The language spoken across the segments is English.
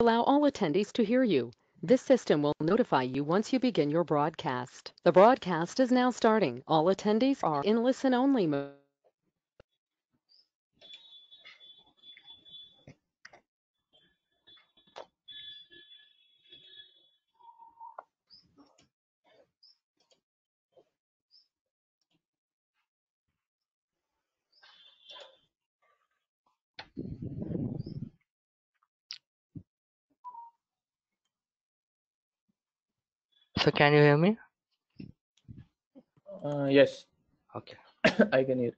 allow all attendees to hear you. This system will notify you once you begin your broadcast. The broadcast is now starting. All attendees are in listen-only mode. So can you hear me? Yes, Okay. I can hear.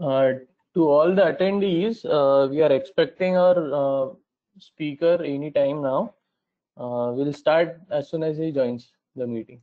Uh, to all the attendees, we are expecting our speaker anytime now. We'll start as soon as he joins the meeting.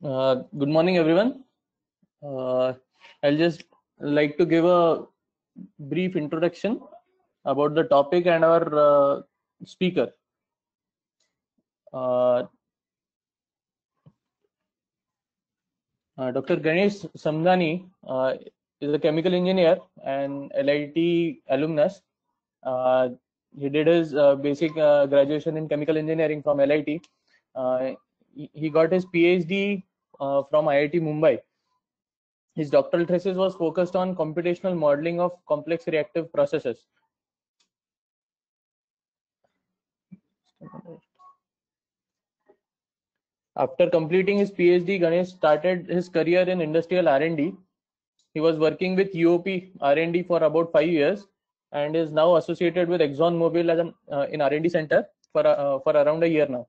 Good morning, everyone. Uh, I'll just like to give a brief introduction about the topic and our speaker. Dr. Ganesh Samdani is a chemical engineer and LIT alumnus. He did his basic graduation in chemical engineering from LIT. He got his PhD from IIT Mumbai. His doctoral thesis was focused on computational modeling of complex reactive processes. After completing his PhD, Ganesh started his career in industrial R&D. He was working with UOP R&D for about 5 years and is now associated with ExxonMobil as an in R&D center for around a year now.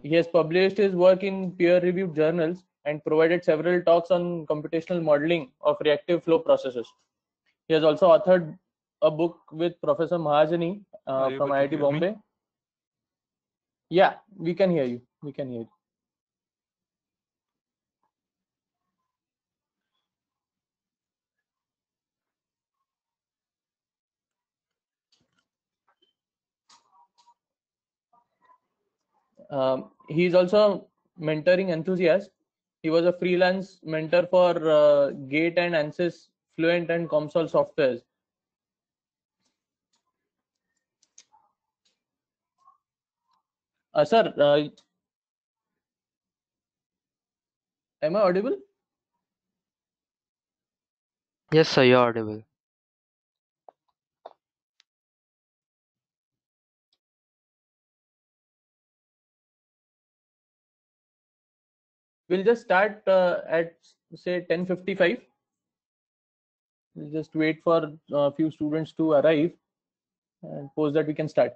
He has published his work in peer-reviewed journals and provided several talks on computational modeling of reactive flow processes. He has also authored a book with Professor Mahajani from IIT Bombay. Yeah, we can hear you. We can hear you. He is also mentoring enthusiast. He was a freelance mentor for Gate and ANSYS Fluent and COMSOL softwares. Sir, am I audible? Yes, sir, you're audible. We'll just start at say 10:55. We'll just wait for a few students to arrive, and post that we can start.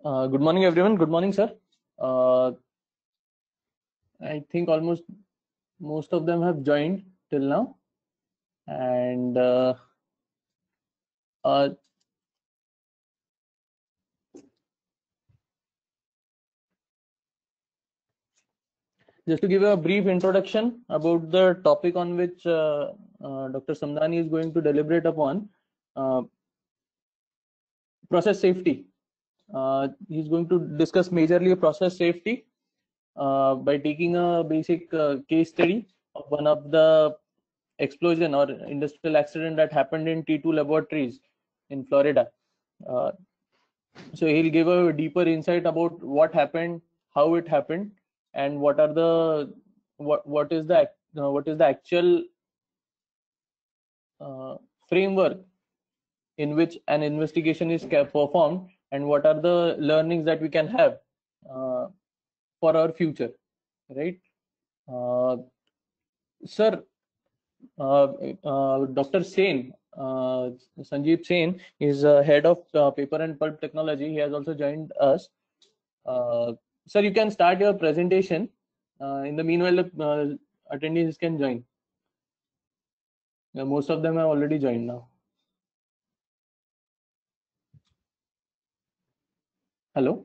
Good morning, everyone. Good morning, sir. I think almost most of them have joined till now, and just to give a brief introduction about the topic on which Dr. Samdani is going to deliberate upon, process safety. He's going to discuss majorly process safety by taking a basic case study of one of the explosion or industrial accident that happened in T2 laboratories in Florida. So he'll give a deeper insight about what happened, how it happened, and what are the what is the actual framework in which an investigation is performed, and what are the learnings that we can have for our future, right? Sir, Dr. Sen, Sanjeev Sen is head of paper and pulp technology. He has also joined us. Sir, you can start your presentation. In the meanwhile, the attendees can join. Most of them have already joined now. Hello?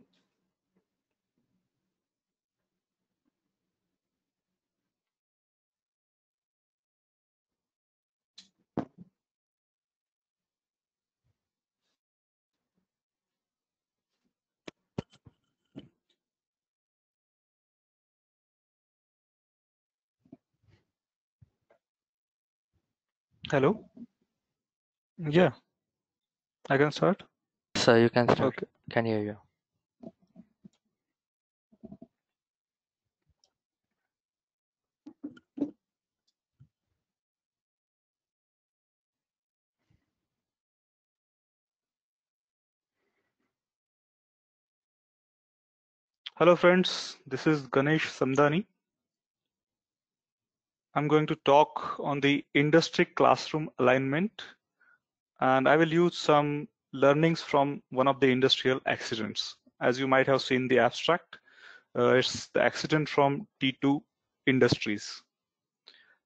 Hello? Yeah, I can start. So you can start. Okay. Can hear you. Hello friends, this is Ganesh Samdani. I'm going to talk on the industry classroom alignment, and I will use some learnings from one of the industrial accidents. As you might have seen the abstract, it's the accident from T2 Industries.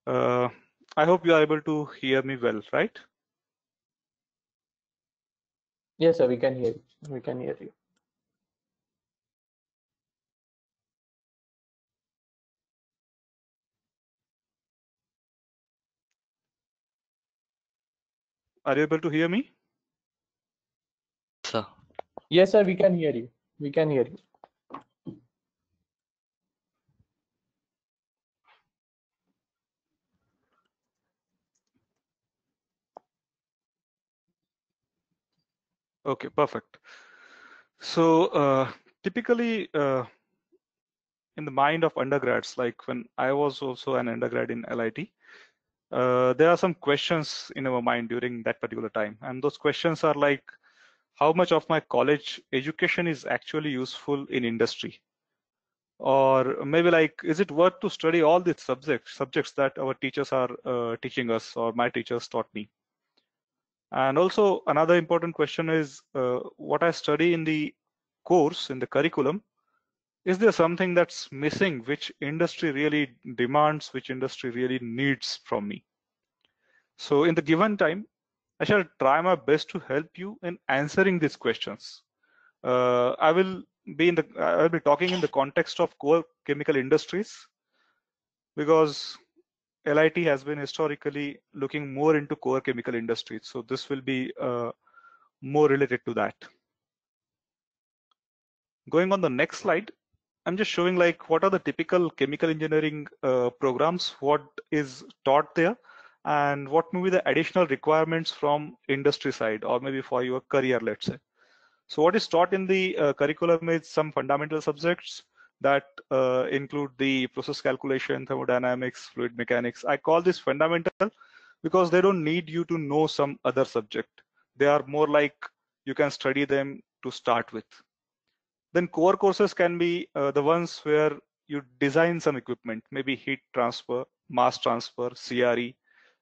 I hope you are able to hear me well, right? Yes, sir, we can hear you. We can hear you. Are you able to hear me? So Yes, sir, we can hear you. We can hear you. Okay, perfect. So typically in the mind of undergrads, like when I was also an undergrad in LIT, there are some questions in our mind during that particular time. And those questions are like, how much of my college education is actually useful in industry? Or maybe like, is it worth to study all these subjects that our teachers are teaching us or my teachers taught me? And also another important question is what I study in the course, in the curriculum, is there something that's missing which industry really demands, which industry really needs from me? So in the given time, I shall try my best to help you in answering these questions. I will be talking in the context of core chemical industries, because LIT has been historically looking more into core chemical industries. So this will be more related to that. Going on the next slide, I'm just showing like what are the typical chemical engineering programs, what is taught there, and what may be the additional requirements from industry side or maybe for your career, let's say. So what is taught in the curriculum is some fundamental subjects that include the process calculation, thermodynamics, fluid mechanics. I call this fundamental because they don't need you to know some other subject. They are more like you can study them to start with. Then core courses can be the ones where you design some equipment, maybe heat transfer, mass transfer, CRE,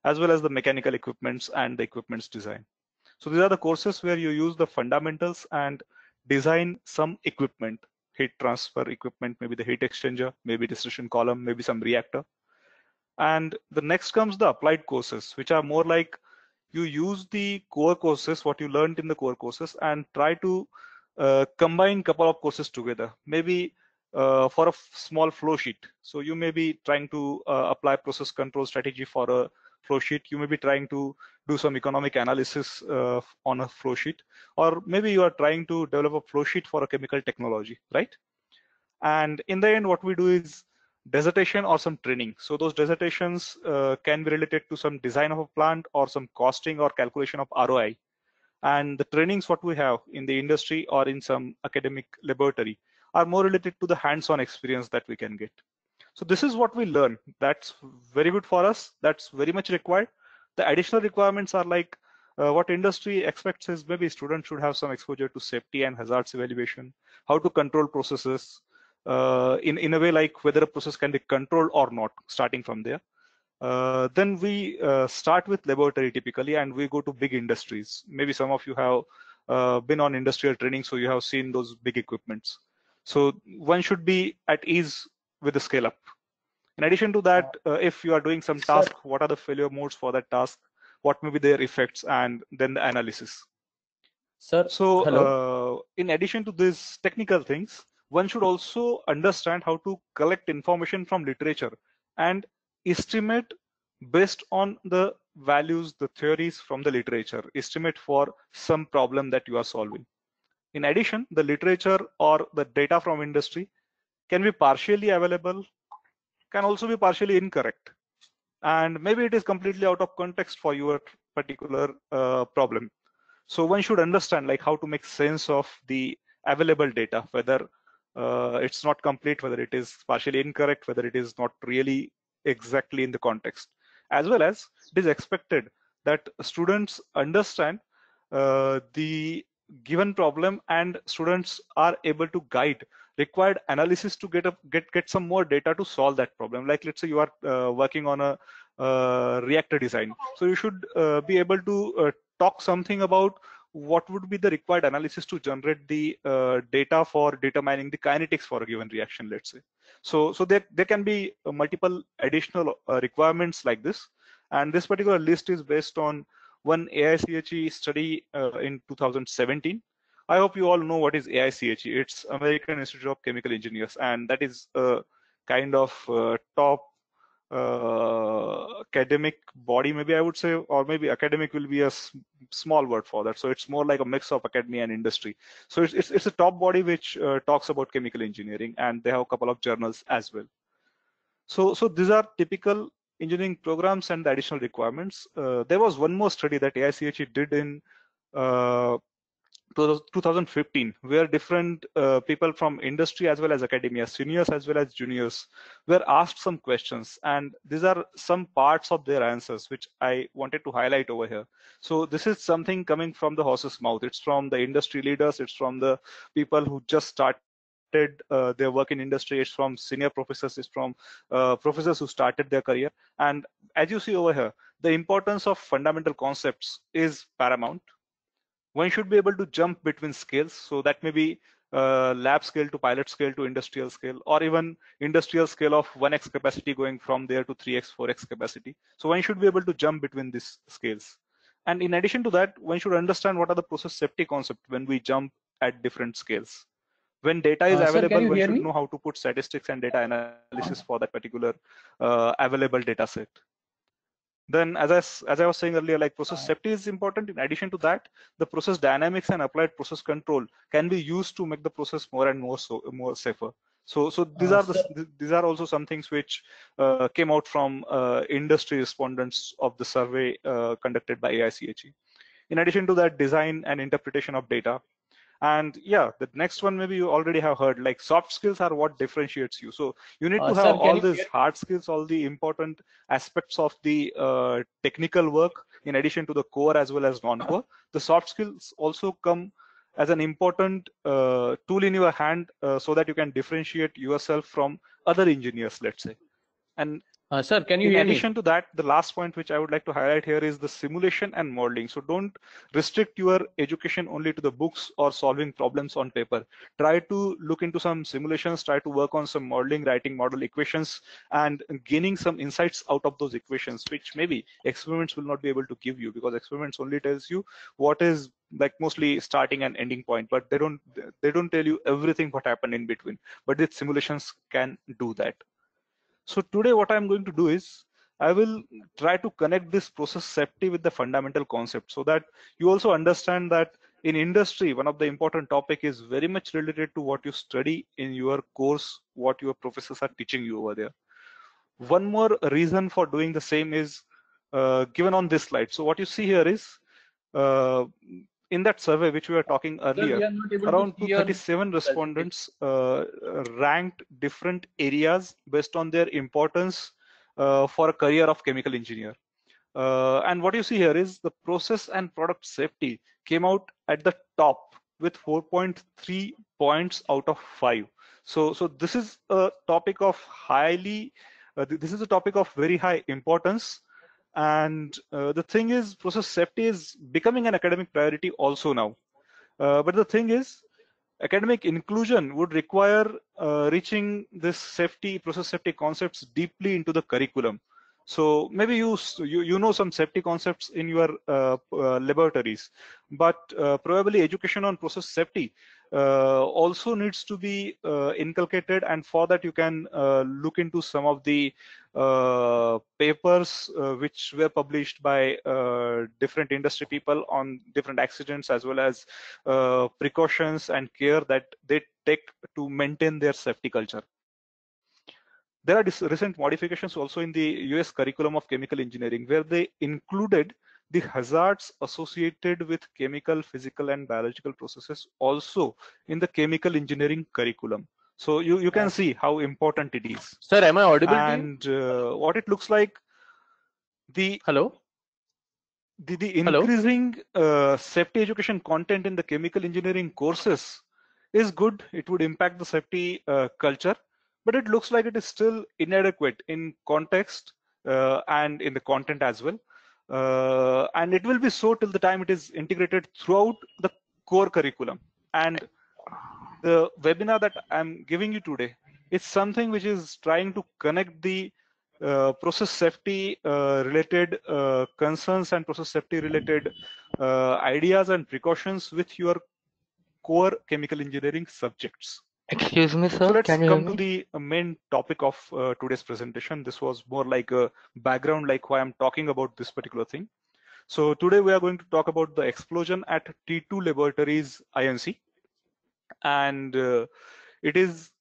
as well as the mechanical equipments and the equipments design. So these are the courses where you use the fundamentals and design some equipment, heat transfer equipment, maybe the heat exchanger, maybe distillation column, maybe some reactor. And the next comes the applied courses, which are more like you use the core courses, what you learned in the core courses, and try to combine couple of courses together. Maybe for a small flow sheet. So you may be trying to apply process control strategy for a flow sheet. You may be trying to do some economic analysis on a flow sheet, or maybe you are trying to develop a flow sheet for a chemical technology, right? And in the end, what we do is dissertation or some training. So those dissertations can be related to some design of a plant or some costing or calculation of ROI. And the trainings what we have in the industry or in some academic laboratory are more related to the hands-on experience that we can get. So this is what we learn. That's very good for us. That's very much required. The additional requirements are like what industry expects is maybe students should have some exposure to safety and hazards evaluation, how to control processes in a way like whether a process can be controlled or not, starting from there. Then we start with laboratory typically, and we go to big industries. Maybe some of you have been on industrial training, so you have seen those big equipments. So one should be at ease with the scale up. In addition to that, if you are doing some task, what are the failure modes for that task? What may be their effects, and then the analysis. Sir, so hello. In addition to these technical things, one should also understand how to collect information from literature and estimate based on the values, the theories from the literature, estimate for some problem that you are solving. In addition, the literature or the data from industry can be partially available, can also be partially incorrect, and maybe it is completely out of context for your particular problem. So one should understand like how to make sense of the available data, whether it's not complete, whether it is partially incorrect, whether it is not really exactly in the context. As well as it is expected that students understand the given problem, and students are able to guide required analysis to get some more data to solve that problem. Like let's say you are working on a reactor design, so you should be able to talk something about what would be the required analysis to generate the data for determining the kinetics for a given reaction, let's say. So there can be multiple additional requirements like this, and this particular list is based on one AICHE study in 2017. I hope you all know what is AICHE. It's American Institute of Chemical Engineers, and that is a kind of top academic body, maybe I would say, or maybe academic will be a small word for that. So it's more like a mix of academia and industry. So it's a top body which talks about chemical engineering, and they have a couple of journals as well. So these are typical engineering programs and the additional requirements. There was one more study that AICHE did in 2015, where different people from industry as well as academia, seniors as well as juniors, were asked some questions, and these are some parts of their answers which I wanted to highlight over here. So this is something coming from the horse's mouth. It's from the industry leaders, it's from the people who just started their work in industry, it's from senior professors, it's from professors who started their career. And as you see over here, the importance of fundamental concepts is paramount. One should be able to jump between scales, so that may be lab scale to pilot scale to industrial scale, or even industrial scale of 1x capacity going from there to 3x, 4x capacity. So one should be able to jump between these scales. And in addition to that, one should understand what are the process safety concepts when we jump at different scales. When data is available, one should know how to put statistics and data analysis for that particular available data set. Then, as I was saying earlier, like process safety is important. In addition to that, the process dynamics and applied process control can be used to make the process more and more safer. So these are also some things which came out from industry respondents of the survey conducted by AICHE. In addition to that, design and interpretation of data. And yeah, the next one maybe you already have heard, like soft skills are what differentiates you. So you need to have all these hard skills, all the important aspects of the technical work, in addition to the core as well as non-core. The soft skills also come as an important tool in your hand so that you can differentiate yourself from other engineers, let's say. And sir, can you hear me? In addition to that, the last point which I would like to highlight here is the simulation and modeling. So don't restrict your education only to the books or solving problems on paper. Try to look into some simulations, try to work on some modeling, writing model equations, and gaining some insights out of those equations, which maybe experiments will not be able to give you, because experiments only tells you what is like mostly starting and ending point, but they don't tell you everything what happened in between. But these simulations can do that. So today what I'm going to do is I will try to connect this process safety with the fundamental concept, so that you also understand that in industry, one of the important topic is very much related to what you study in your course, what your professors are teaching you over there. One more reason for doing the same is given on this slide. So what you see here is in that survey which we were talking earlier, around 237 respondents ranked different areas based on their importance for a career of chemical engineer. And what you see here is the process and product safety came out at the top with 4.3 points out of 5. So this is a topic of this is a topic of very high importance. And the thing is, process safety is becoming an academic priority also now. But the thing is, academic inclusion would require reaching this process safety concepts deeply into the curriculum. So maybe you know some safety concepts in your laboratories, but probably education on process safety also needs to be inculcated, and for that you can look into some of the papers which were published by different industry people on different accidents, as well as precautions and care that they take to maintain their safety culture. There are recent modifications also in the US curriculum of chemical engineering, where they included the hazards associated with chemical, physical, and biological processes also in the chemical engineering curriculum. So you can see how important it is. Sir, am I audible? And what it looks like, the increasing safety education content in the chemical engineering courses is good. It would impact the safety culture, but it looks like it is still inadequate in context and in the content as well. And it will be so till the time it is integrated throughout the core curriculum. And the webinar that I'm giving you today is something which is trying to connect the process safety related concerns and process safety related ideas and precautions with your core chemical engineering subjects. Excuse me, sir. So let's Can you come hear to me? the main topic of today's presentation. This was more like a background, like why I'm talking about this particular thing. So today we are going to talk about the explosion at T2 Laboratories INC, and it is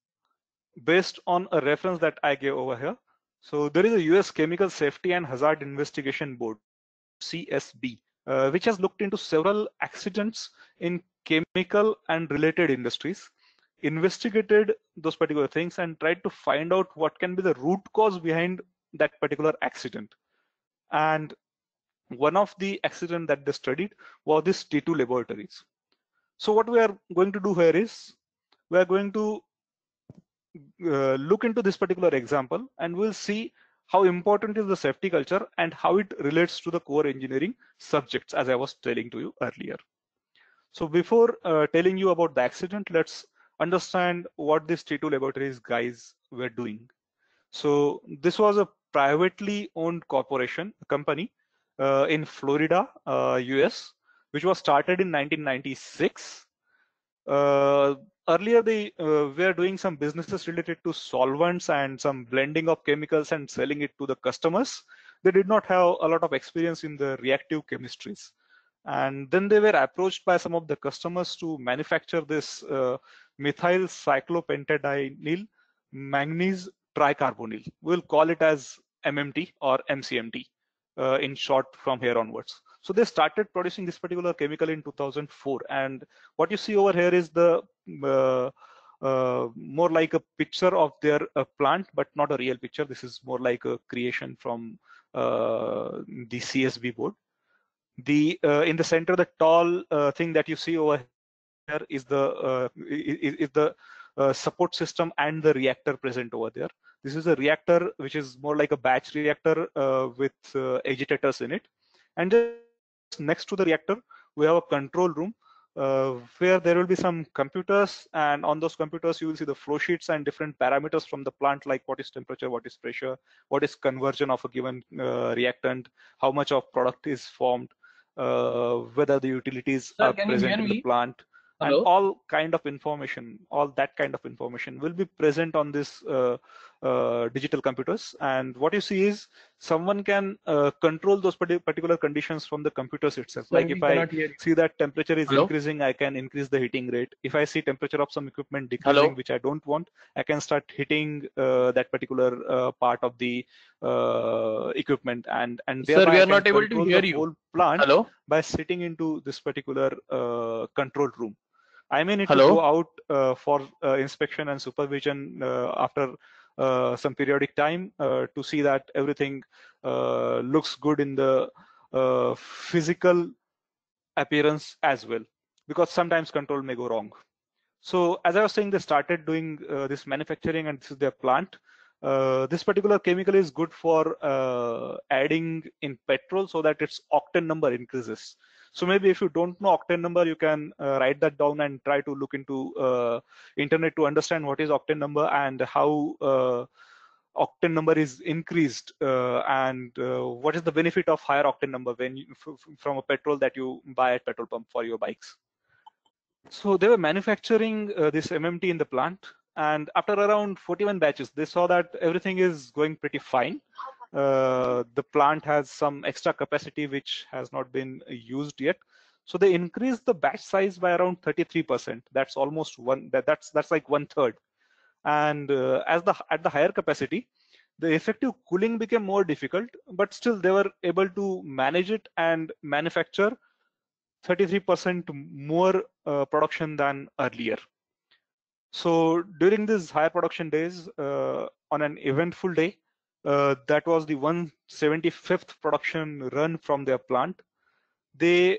based on a reference that I gave over here. So there is a US Chemical Safety and Hazard Investigation Board, CSB, which has looked into several accidents in chemical and related industries, investigated those particular things, and tried to find out what can be the root cause behind that particular accident. And one of the accidents that they studied was this T2 Laboratories. So what we are going to do here is we are going to look into this particular example, and we'll see how important is the safety culture and how it relates to the core engineering subjects, as I was telling to you earlier. So before telling you about the accident, let's understand what these T2 Laboratories guys were doing. So this was a privately owned company in Florida, US, which was started in 1996. Earlier they were doing some businesses related to solvents and some blending of chemicals and selling it to the customers. They did not have a lot of experience in the reactive chemistries. And then they were approached by some of the customers to manufacture this methyl cyclopentadienyl manganese tricarbonyl. We'll call it as MMT or MCMT in short from here onwards. So they started producing this particular chemical in 2004. And what you see over here is the more like a picture of their plant, but not a real picture. This is more like a creation from the CSB board. The in the center, the tall thing that you see over here is the support system and the reactor present over there. This is a reactor which is more like a batch reactor with agitators in it. And just next to the reactor, we have a control room where there will be some computers, and on those computers you will see the flow sheets and different parameters from the plant, like what is temperature, what is pressure, what is conversion of a given reactant, how much of product is formed, whether the utilities are present in the plant. Hello? And all kind of information, all that kind of information will be present on this digital computers. And what you see is someone can control those particular conditions from the computers itself. Sir, Like we if I cannot hear you. see that temperature is Hello? increasing, I can increase the heating rate. If I see temperature of some equipment Hello? decreasing, which I don't want, I can start hitting that particular part of the equipment, and Sir, thereby we I are can not able to control hear the you. whole plant Hello? by sitting into this particular control room. I may need to Hello? go out for inspection and supervision after some periodic time to see that everything looks good in the physical appearance as well, because sometimes control may go wrong. So as I was saying, they started doing this manufacturing, and this is their plant. This particular chemical is good for adding in petrol so that its octane number increases. So maybe if you don't know octane number, you can write that down and try to look into internet to understand what is octane number and how octane number is increased, and what is the benefit of higher octane number when from a petrol that you buy at petrol pump for your bikes. So they were manufacturing this MMT in the plant, and after around 41 batches, they saw that everything is going pretty fine. The plant has some extra capacity which has not been used yet. So they increased the batch size by around 33%. That's almost that's like 1/3. And at the higher capacity, the effective cooling became more difficult, but still they were able to manage it and manufacture 33% more production than earlier. So during these higher production days, on an eventful day, that was the 175th production run from their plant, they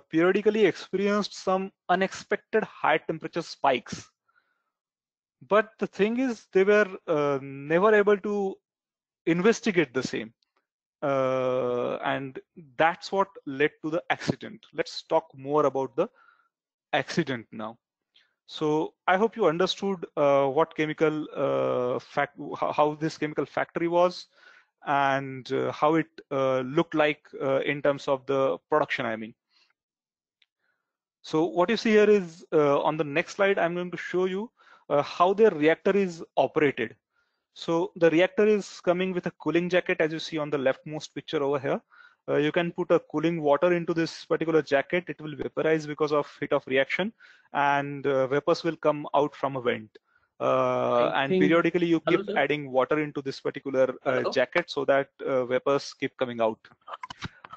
periodically experienced some unexpected high temperature spikes. But the thing is, they were never able to investigate the same. And that's what led to the accident. Let's talk more about the accident now. So I hope you understood what chemical how this chemical factory was, and how it looked like in terms of the production, I mean. So what you see here is on the next slide, I'm going to show you how their reactor is operated. So the reactor is coming with a cooling jacket, as you see on the leftmost picture over here. You can put a cooling water into this particular jacket. It will vaporize because of heat of reaction, and vapors will come out from a vent. And periodically you keep adding water into this particular jacket so that vapors keep coming out.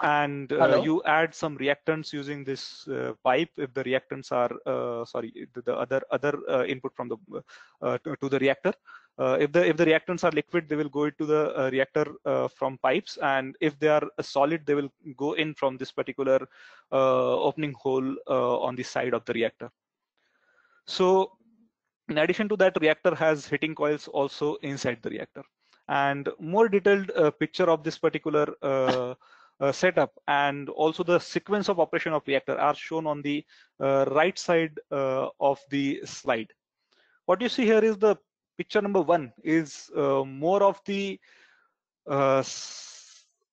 And you add some reactants using this pipe if the reactants are the other input from the to the reactor. If the reactants are liquid, they will go into the reactor from pipes, and if they are solid, they will go in from this particular opening hole on the side of the reactor. So in addition to that, reactor has heating coils also inside the reactor. And more detailed picture of this particular setup and also the sequence of operation of reactor are shown on the right side of the slide. What you see here is the picture number 1 is more of the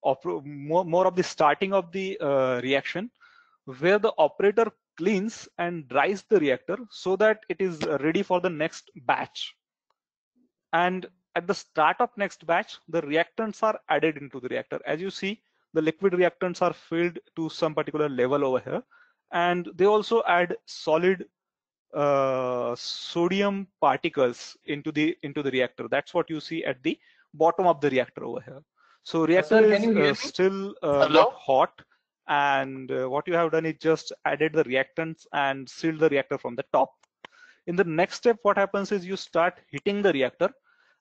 more of the starting of the reaction, where the operator cleans and dries the reactor so that it is ready for the next batch. And at the start of next batch, the reactants are added into the reactor. As you see, the liquid reactants are filled to some particular level over here, and they also add solid sodium particles into the reactor. That's what you see at the bottom of the reactor over here. So reactor is still not hot, and what you have done is just added the reactants and sealed the reactor from the top. In the next step, what happens is you start heating the reactor,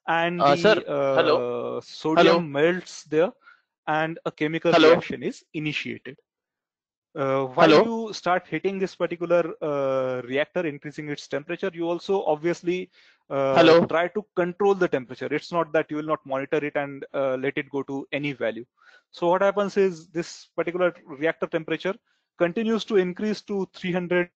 and the sodium melts there, and a chemical reaction is initiated. While you start hitting this particular reactor, increasing its temperature, you also obviously try to control the temperature. It's not that you will not monitor it and let it go to any value. So what happens is this particular reactor temperature continues to increase to 300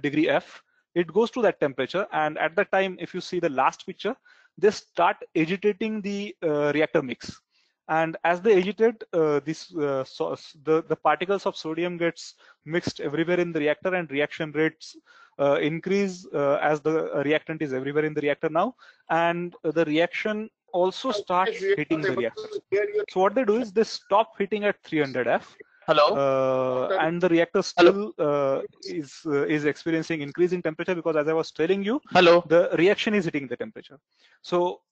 degree F. It goes to that temperature, and at that time, if you see the last picture, they start agitating the reactor mix. And as they agitate, the particles of sodium gets mixed everywhere in the reactor, and reaction rates increase as the reactant is everywhere in the reactor now, and the reaction also start hitting the reactor. So what they do is they stop hitting at 300F. And the reactor still is experiencing increasing temperature, because as I was telling you, the reaction is hitting the temperature. So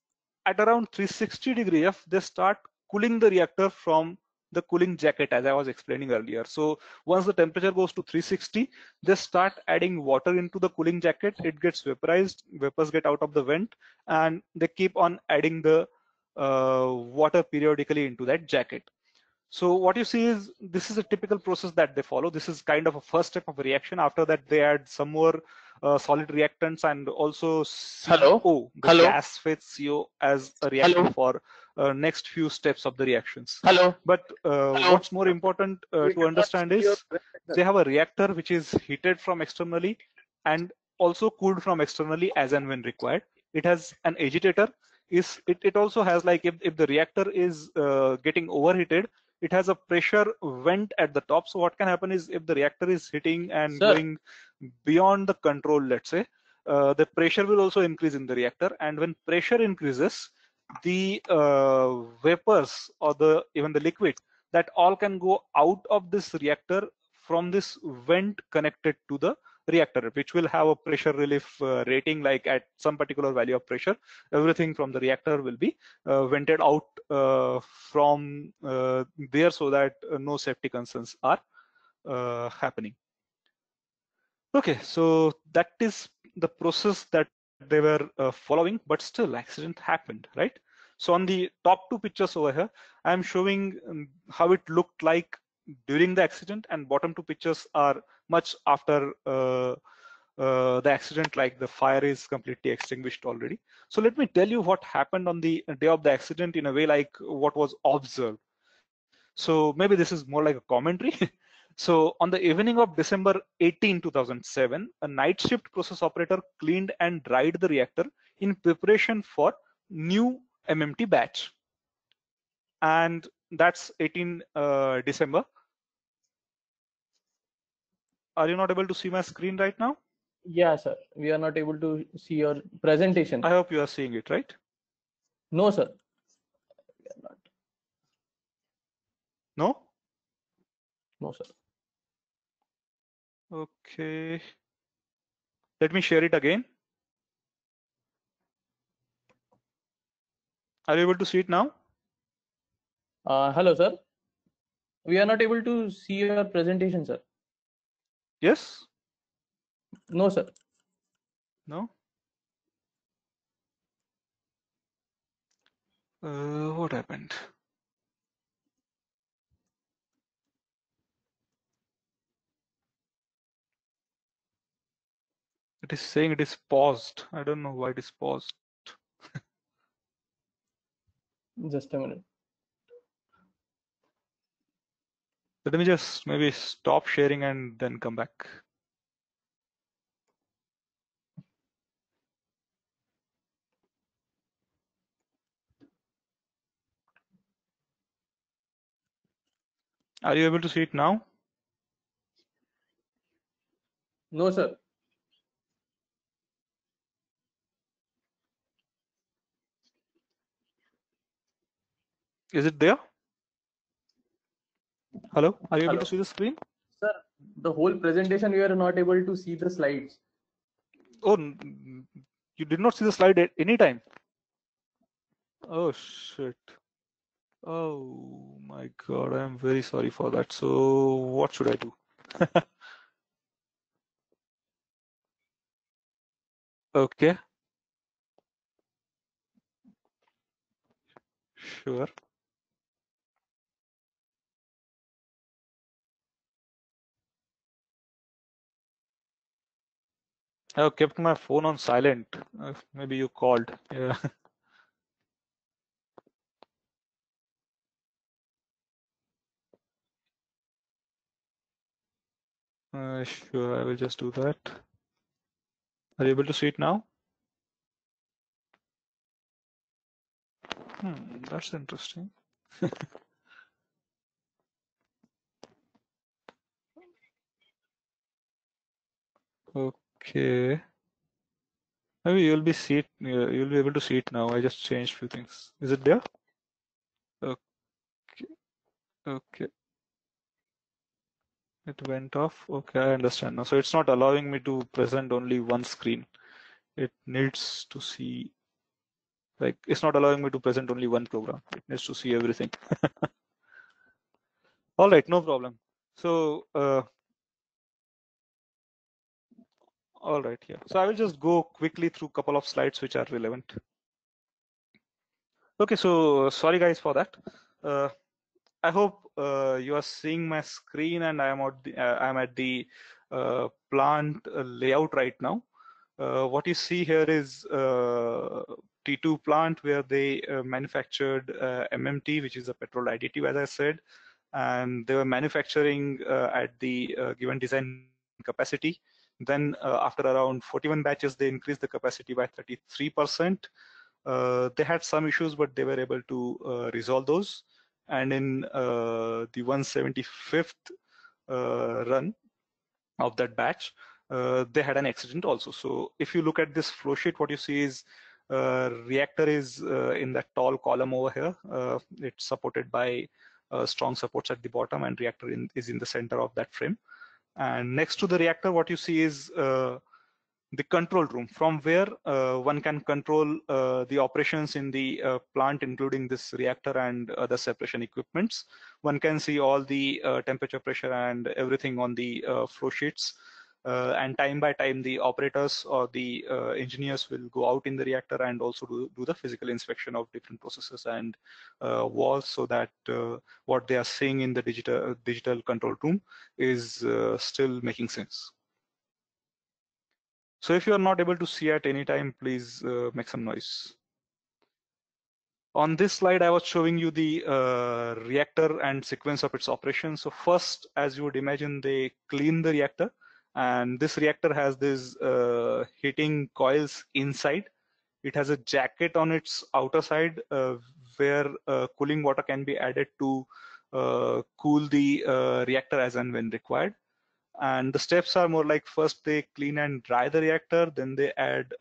at around 360 degree F, they start cooling the reactor from the cooling jacket, as I was explaining earlier. So once the temperature goes to 360, they start adding water into the cooling jacket. It gets vaporized, vapors get out of the vent, and they keep on adding the water periodically into that jacket. So what you see is this is a typical process that they follow. This is kind of a first step of a reaction. After that, they add some more solid reactants and also CO, the gas phase CO, as a reactant for next few steps of the reactions. But what's more important to understand is they have a reactor which is heated from externally and also cooled from externally as and when required. It has an agitator. It also has, like, if the reactor is getting overheated, it has a pressure vent at the top. So what can happen is if the reactor is hitting and going beyond the control, let's say, the pressure will also increase in the reactor. And when pressure increases, the vapors or even the liquid, that all can go out of this reactor from this vent connected to the reactor, which will have a pressure relief rating, like at some particular value of pressure, everything from the reactor will be vented out from there, so that no safety concerns are happening. Okay, so that is the process that they were following, but still accident happened, right? So on the top two pictures over here, I'm showing how it looked like during the accident, and bottom two pictures are much after the accident, like the fire is completely extinguished already. So let me tell you what happened on the day of the accident in a way like what was observed. So maybe this is more like a commentary. So on the evening of December 18, 2007, a night shift process operator cleaned and dried the reactor in preparation for new MMT batch. And that's 18 December. Are you not able to see my screen right now? Yeah, sir. We are not able to see your presentation. I hope you are seeing it, right? No, sir. We are not. No? No, sir. Okay. Let me share it again. Are you able to see it now? Hello, sir. We are not able to see your presentation, sir. Yes? No, sir. No? What happened? It is saying it is paused. I don't know why it is paused. Just a minute. Let me just maybe stop sharing and then come back. Are you able to see it now? No, sir. Is it there? Hello? Are you able Hello. to see the screen? Sir, the whole presentation, we are not able to see the slides. Oh, you did not see the slide at any time? Oh, shit. Oh my God, I'm very sorry for that. So what should I do? Okay, sure. I've kept my phone on silent. Maybe you called. Yeah. Sure, I will just do that. Are you able to see it now? That's interesting. Okay. Maybe you'll be able to see it now. I just changed few things. Is it there? Okay. Okay. It went off. Okay, I understand now. So it's not allowing me to present only one screen. It needs to see, like, it's not allowing me to present only one program. It needs to see everything. All right, no problem. So, all right, here. So I will just go quickly through a couple of slides which are relevant. Okay, so sorry guys for that. I hope you are seeing my screen, and I am at the plant layout right now. What you see here is T2 plant where they manufactured MMT, which is a petrol additive, as I said, and they were manufacturing at the given design capacity. Then after around 41 batches, they increased the capacity by 33%. They had some issues, but they were able to resolve those. And in the 175th run of that batch, they had an accident also. So if you look at this flow sheet, what you see is reactor is in that tall column over here. It's supported by strong supports at the bottom, and reactor is in the center of that frame. And next to the reactor, what you see is the control room, from where one can control the operations in the plant, including this reactor and other separation equipments. One can see all the temperature, pressure, and everything on the flow sheets. And time by time, the operators or the engineers will go out in the reactor and also do the physical inspection of different processes and walls, so that what they are seeing in the digital control room is still making sense. So if you are not able to see at any time, please make some noise. On this slide, I was showing you the reactor and sequence of its operations. So first, as you would imagine, they clean the reactor, and this reactor has these heating coils inside. It has a jacket on its outer side where cooling water can be added to cool the reactor as and when required. And the steps are more like, first they clean and dry the reactor, then they add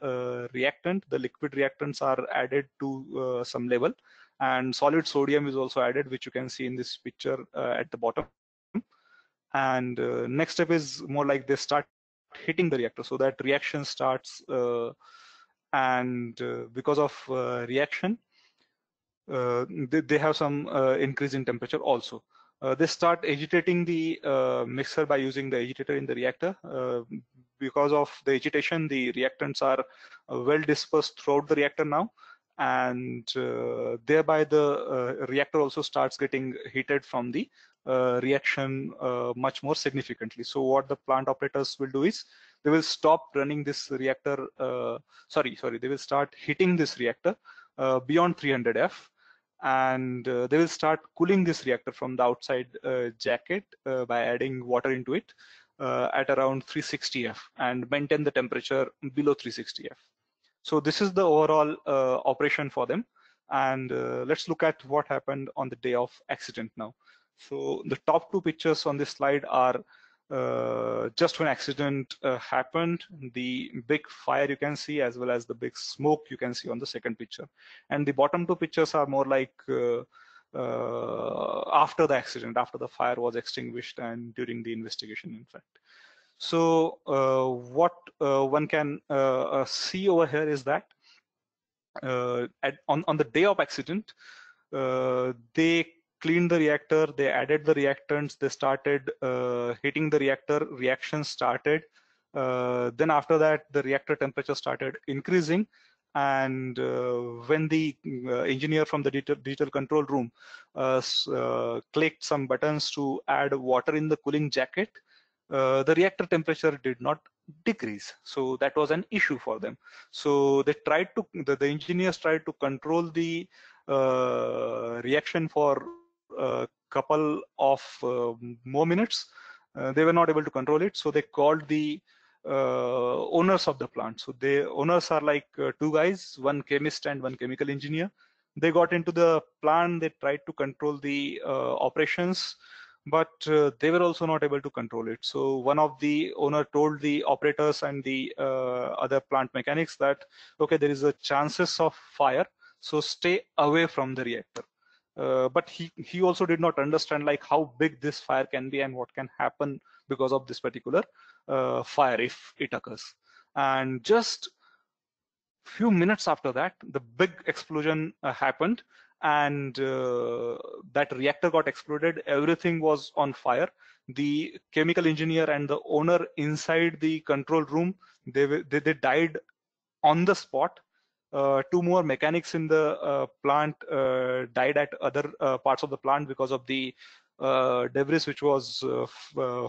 reactant. The liquid reactants are added to some level, and solid sodium is also added, which you can see in this picture at the bottom. And next step is more like they start hitting the reactor, so that reaction starts, and because of reaction, they have some increase in temperature also. They start agitating the mixer by using the agitator in the reactor. Because of the agitation, the reactants are well dispersed throughout the reactor now, and thereby the reactor also starts getting heated from the reaction much more significantly. So what the plant operators will do is they will stop running this reactor, they will start heating this reactor beyond 300 F, and they will start cooling this reactor from the outside jacket by adding water into it at around 360 F, and maintain the temperature below 360 F. So this is the overall operation for them. And let's look at what happened on the day of accident now. So the top two pictures on this slide are just when accident happened, the big fire you can see, as well as the big smoke you can see on the second picture. And the bottom two pictures are more like after the accident, after the fire was extinguished and during the investigation, in fact. So what one can see over here is that on the day of accident, they cleaned the reactor, they added the reactants, they started heating the reactor, reaction started. Then after that, the reactor temperature started increasing. And when the engineer from the digital control room clicked some buttons to add water in the cooling jacket, the reactor temperature did not decrease. So that was an issue for them. So they tried to, the engineers tried to control the reaction for a couple of more minutes. They were not able to control it, so they called the owners of the plant. So the owners are like two guys, one chemist and one chemical engineer. They got into the plant, they tried to control the operations, but they were also not able to control it. So one of the owner told the operators and the other plant mechanics that, okay, there is a chances of fire, so stay away from the reactor. But he also did not understand like how big this fire can be and what can happen because of this particular fire if it occurs. And just few minutes after that, the big explosion happened, and that reactor got exploded. Everything was on fire. The chemical engineer and the owner inside the control room, they died on the spot. Two more mechanics in the plant died at other parts of the plant because of the debris which was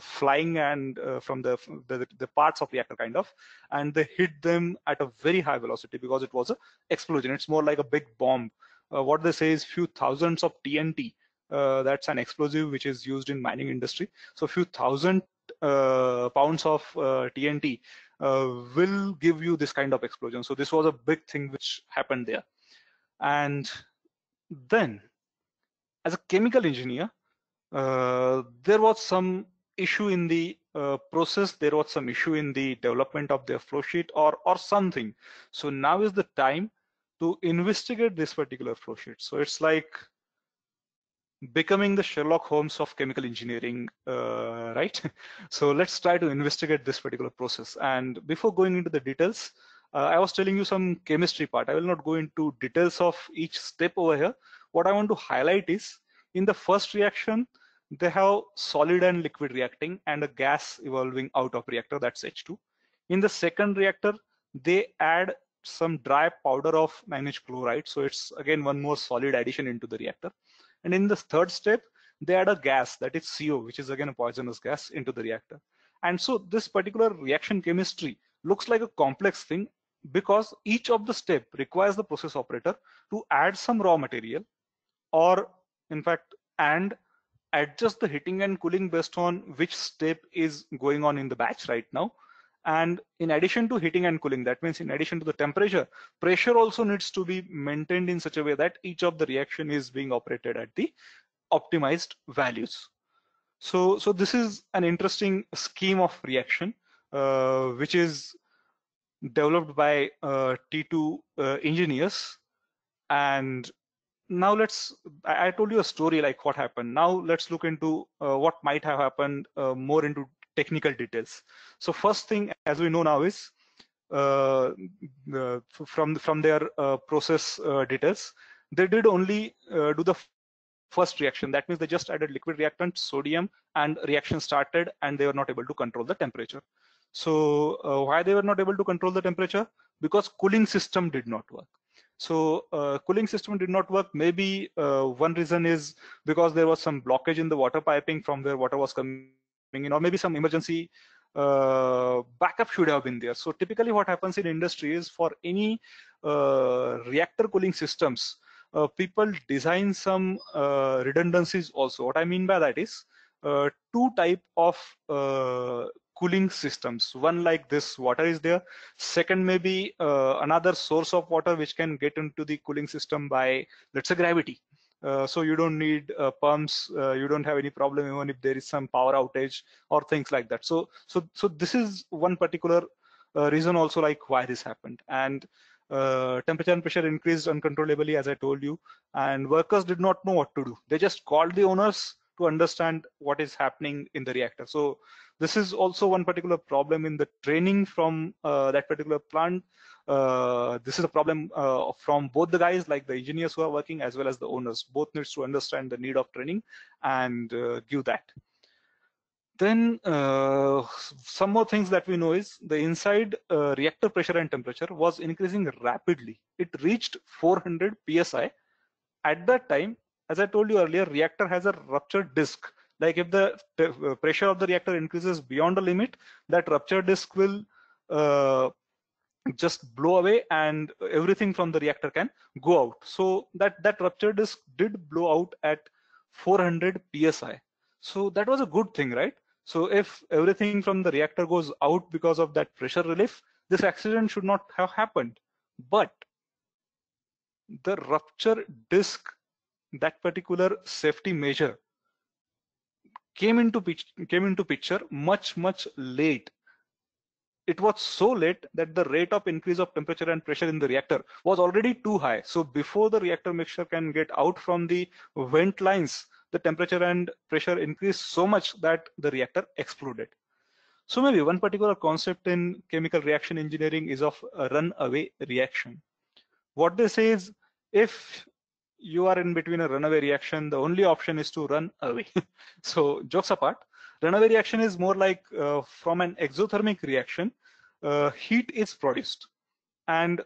flying and from the parts of reactor kind of, and they hit them at a very high velocity because it was a explosion. It's more like a big bomb. What they say is few thousands of TNT. That's an explosive which is used in mining industry. So few thousand pounds of TNT will give you this kind of explosion. So this was a big thing which happened there. And then, as a chemical engineer, there was some issue in the process. There was some issue in the development of their flow sheet or something. So now is the time to investigate this particular flow sheet. So it's like becoming the Sherlock Holmes of chemical engineering, right? So let's try to investigate this particular process. And before going into the details, I was telling you some chemistry part. I will not go into details of each step over here. What I want to highlight is in the first reaction, they have solid and liquid reacting and a gas evolving out of reactor, that's H2. In the second reactor, they add some dry powder of manganese chloride. So it's again one more solid addition into the reactor. And in the third step, they add a gas, that is CO, which is again a poisonous gas, into the reactor. And so this particular reaction chemistry looks like a complex thing because each of the step requires the process operator to add some raw material, or in fact, and adjust the heating and cooling based on which step is going on in the batch right now. And in addition to heating and cooling, that means in addition to the temperature, pressure also needs to be maintained in such a way that each of the reaction is being operated at the optimized values. So this is an interesting scheme of reaction, which is developed by T2 engineers. And now I told you a story like what happened. Now let's look into what might have happened more into technical details. So first thing, as we know now, is from their process details, they did only do the first reaction. That means they just added liquid reactant, sodium, and reaction started, and they were not able to control the temperature. So why they were not able to control the temperature? Because cooling system did not work. So cooling system did not work. Maybe one reason is because there was some blockage in the water piping from where water was coming in, or maybe some emergency backup should have been there. So typically what happens in industry is for any reactor cooling systems, people design some redundancies also. What I mean by that is two type of cooling systems. One like this water is there. Second, maybe another source of water which can get into the cooling system by, let's say, gravity. So you don't need pumps. You don't have any problem even if there is some power outage or things like that. So this is one particular reason also, like why this happened. And temperature and pressure increased uncontrollably, as I told you, and workers did not know what to do. They just called the owners to understand what is happening in the reactor. So this is also one particular problem in the training from that particular plant. This is a problem from both the guys, like the engineers who are working as well as the owners. Both needs to understand the need of training and give that. Then some more things that we know is the inside reactor pressure and temperature was increasing rapidly. It reached 400 psi. At that time, as I told you earlier, reactor has a ruptured disk. Like if the pressure of the reactor increases beyond a limit, that ruptured disk will just blow away and everything from the reactor can go out. So that ruptured disk did blow out at 400 psi. So that was a good thing, right? So if everything from the reactor goes out because of that pressure relief, this accident should not have happened. But the rupture disk, that particular safety measure, came into picture much late. It was so late that the rate of increase of temperature and pressure in the reactor was already too high. So before the reactor mixture can get out from the vent lines, the temperature and pressure increased so much that the reactor exploded. So maybe one particular concept in chemical reaction engineering is of a runaway reaction. What they say is, if you are in between a runaway reaction, the only option is to run away. So jokes apart, runaway reaction is more like from an exothermic reaction, heat is produced, and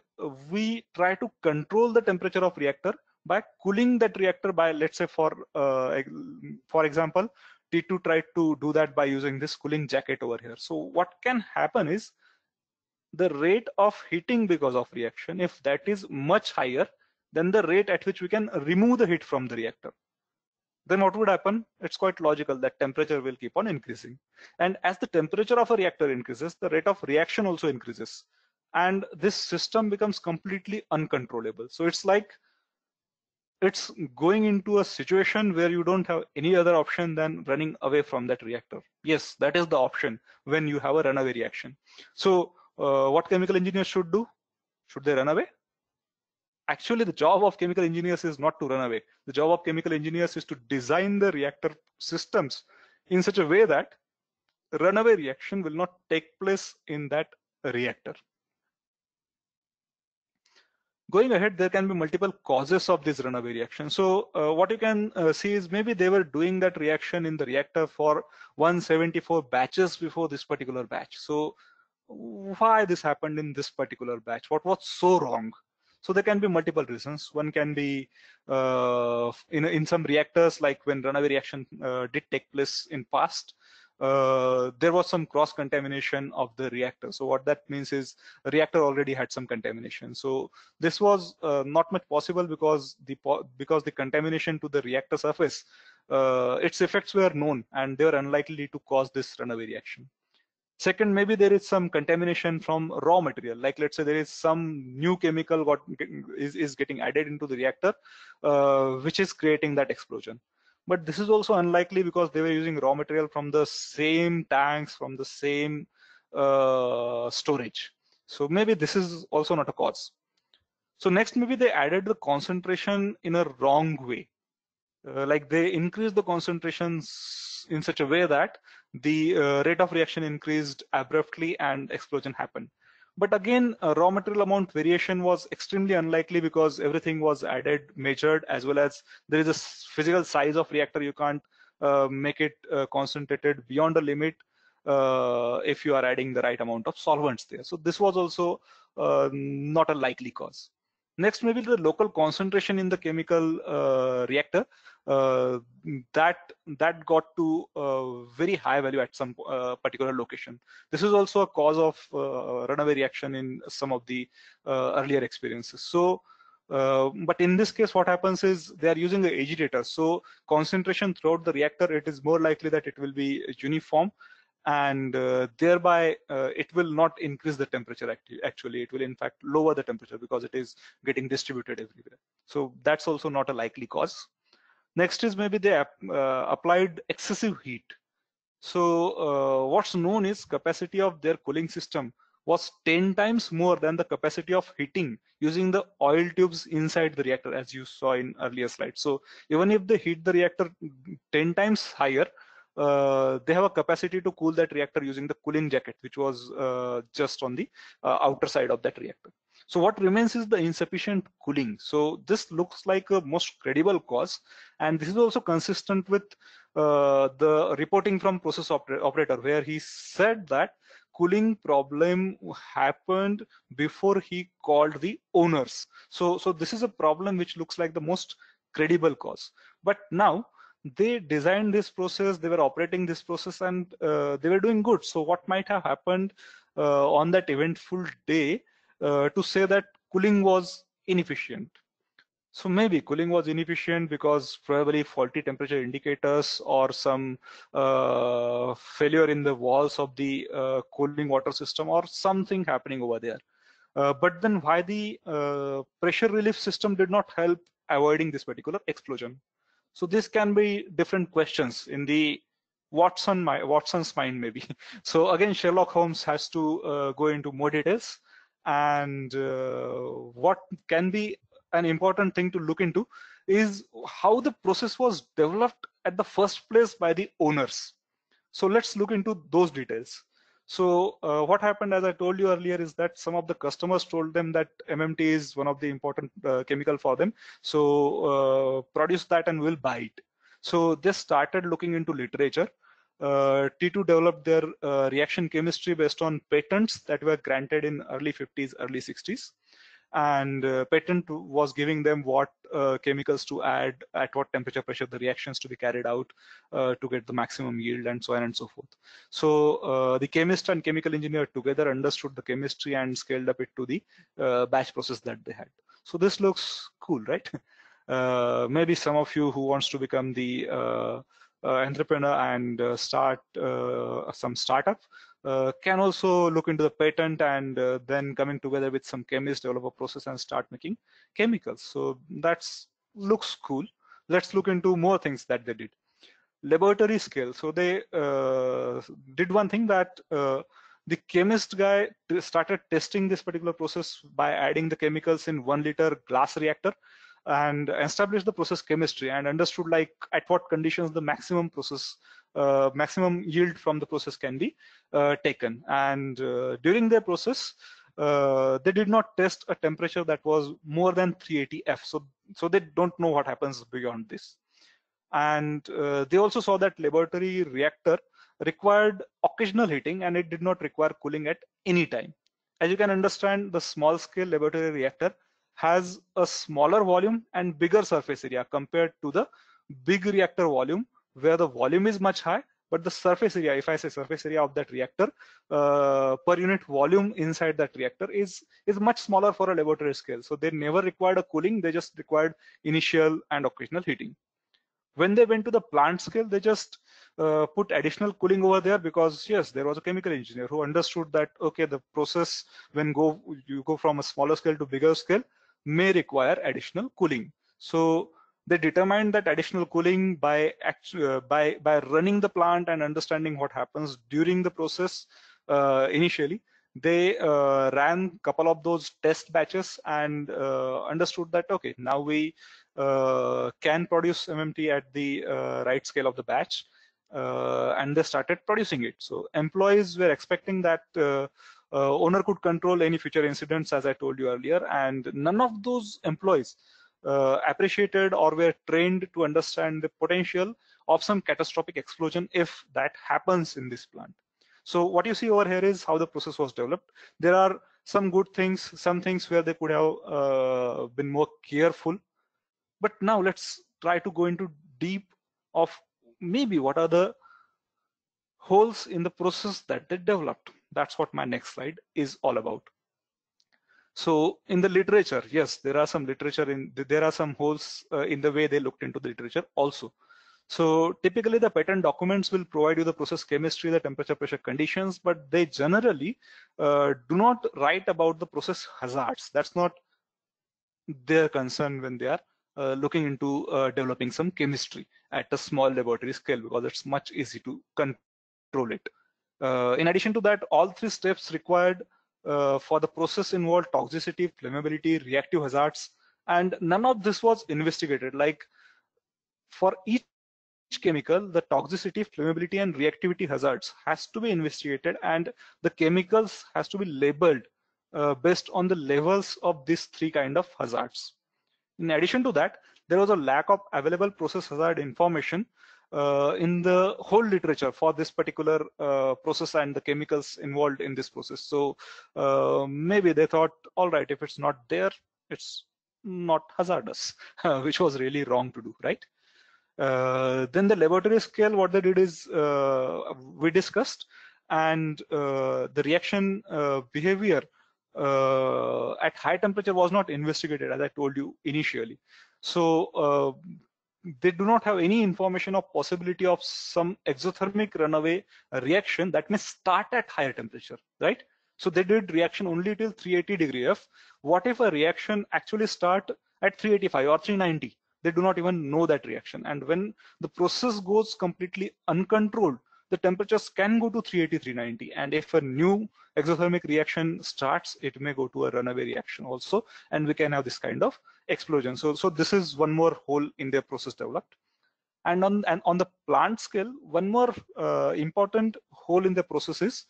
we try to control the temperature of reactor by cooling that reactor by, let's say, for example, T2 tried to do that by using this cooling jacket over here. So what can happen is, the rate of heating because of reaction, if that is much higher than the rate at which we can remove the heat from the reactor, then what would happen? It's quite logical that temperature will keep on increasing. And as the temperature of a reactor increases, the rate of reaction also increases. And this system becomes completely uncontrollable. So it's like it's going into a situation where you don't have any other option than running away from that reactor. Yes, that is the option when you have a runaway reaction. So what chemical engineers should do? Should they run away? Actually, the job of chemical engineers is not to run away. The job of chemical engineers is to design the reactor systems in such a way that runaway reaction will not take place in that reactor. Going ahead, there can be multiple causes of this runaway reaction. So what you can see is, maybe they were doing that reaction in the reactor for 174 batches before this particular batch. So why this happened in this particular batch? What was so wrong? So there can be multiple reasons. One can be in some reactors, like when runaway reaction did take place in past, there was some cross contamination of the reactor. So what that means is, the reactor already had some contamination. So this was not much possible because the contamination to the reactor surface, its effects were known and they were unlikely to cause this runaway reaction. Second, maybe there is some contamination from raw material. Like, let's say there is some new chemical is getting added into the reactor, which is creating that explosion. But this is also unlikely because they were using raw material from the same tanks, from the same storage. So maybe this is also not a cause. So next, maybe they added the concentration in a wrong way. Like they increased the concentrations in such a way that the rate of reaction increased abruptly and explosion happened. But again, raw material amount variation was extremely unlikely because everything was added, measured, as well as there is a physical size of reactor. You can't make it concentrated beyond a limit if you are adding the right amount of solvents there. So this was also not a likely cause. Next, maybe the local concentration in the chemical reactor that got to a very high value at some particular location. This is also a cause of runaway reaction in some of the earlier experiences. So, but in this case, what happens is they are using an agitator. So concentration throughout the reactor, it is more likely that it will be uniform, and thereby it will not increase the temperature. Actually, it will in fact lower the temperature because it is getting distributed everywhere. So that's also not a likely cause. Next is maybe they applied excessive heat. So what's known is capacity of their cooling system was 10 times more than the capacity of heating using the oil tubes inside the reactor, as you saw in earlier slides. So even if they heat the reactor 10 times higher, they have a capacity to cool that reactor using the cooling jacket, which was just on the outer side of that reactor. So what remains is the insufficient cooling. So this looks like a most credible cause, and this is also consistent with the reporting from process operator, where he said that cooling problem happened before he called the owners. So this is a problem which looks like the most credible cause. But now they designed this process, they were operating this process, and they were doing good. So what might have happened on that eventful day to say that cooling was inefficient? So maybe cooling was inefficient because probably faulty temperature indicators or some failure in the walls of the cooling water system or something happening over there. But then why the pressure relief system did not help avoiding this particular explosion? So this can be different questions in the Watson's mind maybe. So again, Sherlock Holmes has to go into more details, and what can be an important thing to look into is how the process was developed at the first place by the owners. So let's look into those details. So what happened, as I told you earlier, is that some of the customers told them that MMT is one of the important chemical for them. So produce that and we'll buy it. So they started looking into literature. T2 developed their reaction chemistry based on patents that were granted in early 50s, early 60s. And patent was giving them what chemicals to add, at what temperature pressure the reactions to be carried out to get the maximum yield, and so on and so forth. So the chemist and chemical engineer together understood the chemistry and scaled up it to the batch process that they had. So this looks cool, right? Maybe some of you who wants to become the entrepreneur and start some startup can also look into the patent, and then coming together with some chemists, develop a process and start making chemicals. So that's looks cool. Let's look into more things that they did. Laboratory scale. So they did one thing, that the chemist guy started testing this particular process by adding the chemicals in 1 liter glass reactor, and established the process chemistry and understood like at what conditions the maximum yield from the process can be taken. And during their process, they did not test a temperature that was more than 380 F. So they don't know what happens beyond this. And they also saw that laboratory reactor required occasional heating, and it did not require cooling at any time. As you can understand, the small scale laboratory reactor has a smaller volume and bigger surface area compared to the big reactor volume, where the volume is much high, but the surface area, if I say surface area of that reactor per unit volume inside that reactor is much smaller for a laboratory scale. So they never required a cooling, they just required initial and occasional heating. When they went to the plant scale, they just put additional cooling over there, because yes, there was a chemical engineer who understood that, okay, the process when you go from a smaller scale to bigger scale may require additional cooling. So they determined that additional cooling by running the plant and understanding what happens during the process. Initially, they ran a couple of those test batches and understood that, okay, now we can produce MMT at the right scale of the batch, and they started producing it. So employees were expecting that owner could control any future incidents, as I told you earlier, and none of those employees appreciated or were trained to understand the potential of some catastrophic explosion if that happens in this plant. So what you see over here is how the process was developed. There are some good things, some things where they could have been more careful. But now let's try to go into deep of maybe what are the holes in the process that they developed. That's what my next slide is all about. So in the literature, yes, there are some there are some holes in the way they looked into the literature also. So typically the patent documents will provide you the process chemistry, the temperature pressure conditions, but they generally do not write about the process hazards. That's not their concern when they are looking into developing some chemistry at a small laboratory scale, because it's much easy to control it. In addition to that, all 3 steps required for the process involved toxicity, flammability, reactive hazards, and none of this was investigated. Like for each chemical, the toxicity, flammability, and reactivity hazards has to be investigated, and the chemicals has to be labeled based on the levels of these 3 kind of hazards. In addition to that, there was a lack of available process hazard information in the whole literature for this particular process and the chemicals involved in this process. So maybe they thought, all right, if it's not there, it's not hazardous, which was really wrong to do, right? Then the laboratory scale, what they did is we discussed, and the reaction behavior at high temperature was not investigated, as I told you initially. So they do not have any information of possibility of some exothermic runaway reaction that may start at higher temperature, right? So they did reaction only till 380 degree F. What if a reaction actually start at 385 or 390? They do not even know that reaction. And when the process goes completely uncontrolled, the temperatures can go to 380, 390. And if a new exothermic reaction starts, it may go to a runaway reaction also, and we can have this kind of explosion. So this is one more hole in their process developed. And on the plant scale, one more important hole in the process is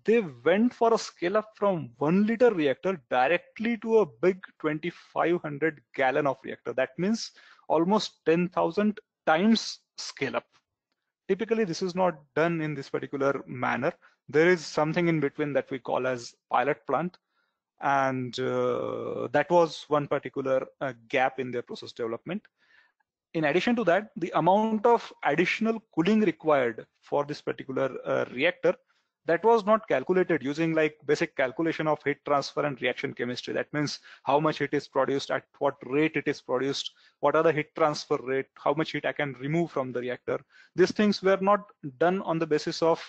they went for a scale up from 1 liter reactor directly to a big 2,500 gallon of reactor. That means almost 10,000 times scale up. Typically, this is not done in this particular manner. There is something in between that we call as pilot plant. And that was one particular gap in their process development. In addition to that, the amount of additional cooling required for this particular reactor, that was not calculated using like basic calculation of heat transfer and reaction chemistry. That means how much heat is produced, at what rate it is produced, what are the heat transfer rate, how much heat I can remove from the reactor. These things were not done on the basis of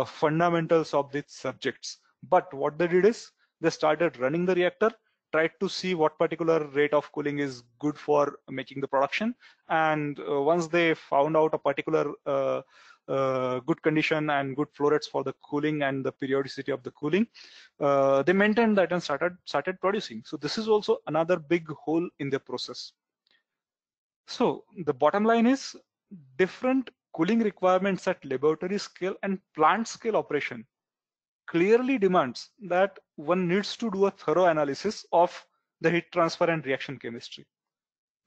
fundamentals of these subjects. But what they did is they started running the reactor, tried to see what particular rate of cooling is good for making the production. And once they found out a particular good condition and good flow rates for the cooling and the periodicity of the cooling, they maintained that and started producing. So this is also another big hole in the process. So the bottom line is different cooling requirements at laboratory scale and plant scale operation clearly demands that one needs to do a thorough analysis of the heat transfer and reaction chemistry.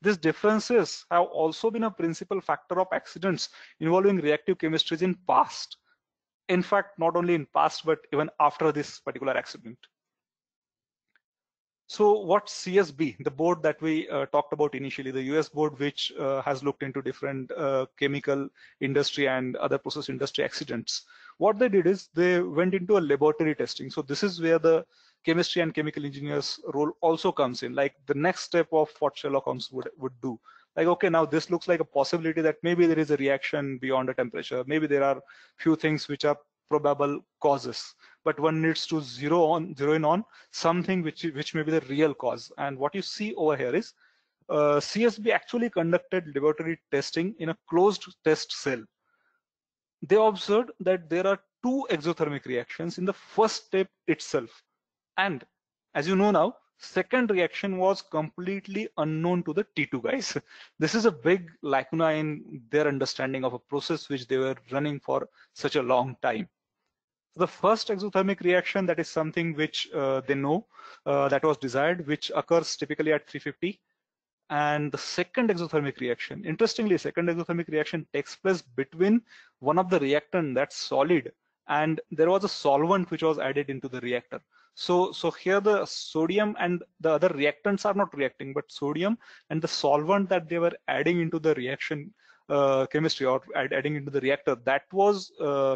These differences have also been a principal factor of accidents involving reactive chemistries in past. In fact, not only in past, but even after this particular accident. So what CSB, the board that we talked about initially, the US board, which has looked into different chemical industry and other process industry accidents, what they did is they went into a laboratory testing. So this is where the chemistry and chemical engineers role also comes in, like the next step of what Sherlock Holmes would do. Like, okay, now this looks like a possibility that maybe there is a reaction beyond a temperature. Maybe there are few things which are probable causes, but one needs to zero in on something which may be the real cause. And what you see over here is CSB actually conducted laboratory testing in a closed test cell. They observed that there are two exothermic reactions in the first step itself. And as you know now, second reaction was completely unknown to the T2 guys. This is a big lacuna in their understanding of a process which they were running for such a long time. So the first exothermic reaction, that is something which they know that was desired, which occurs typically at 350. And the second exothermic reaction, interestingly, second exothermic reaction takes place between one of the reactant that's solid, and there was a solvent which was added into the reactor. So here the sodium and the other reactants are not reacting, but sodium and the solvent that they were adding into the reaction chemistry or adding into the reactor, that was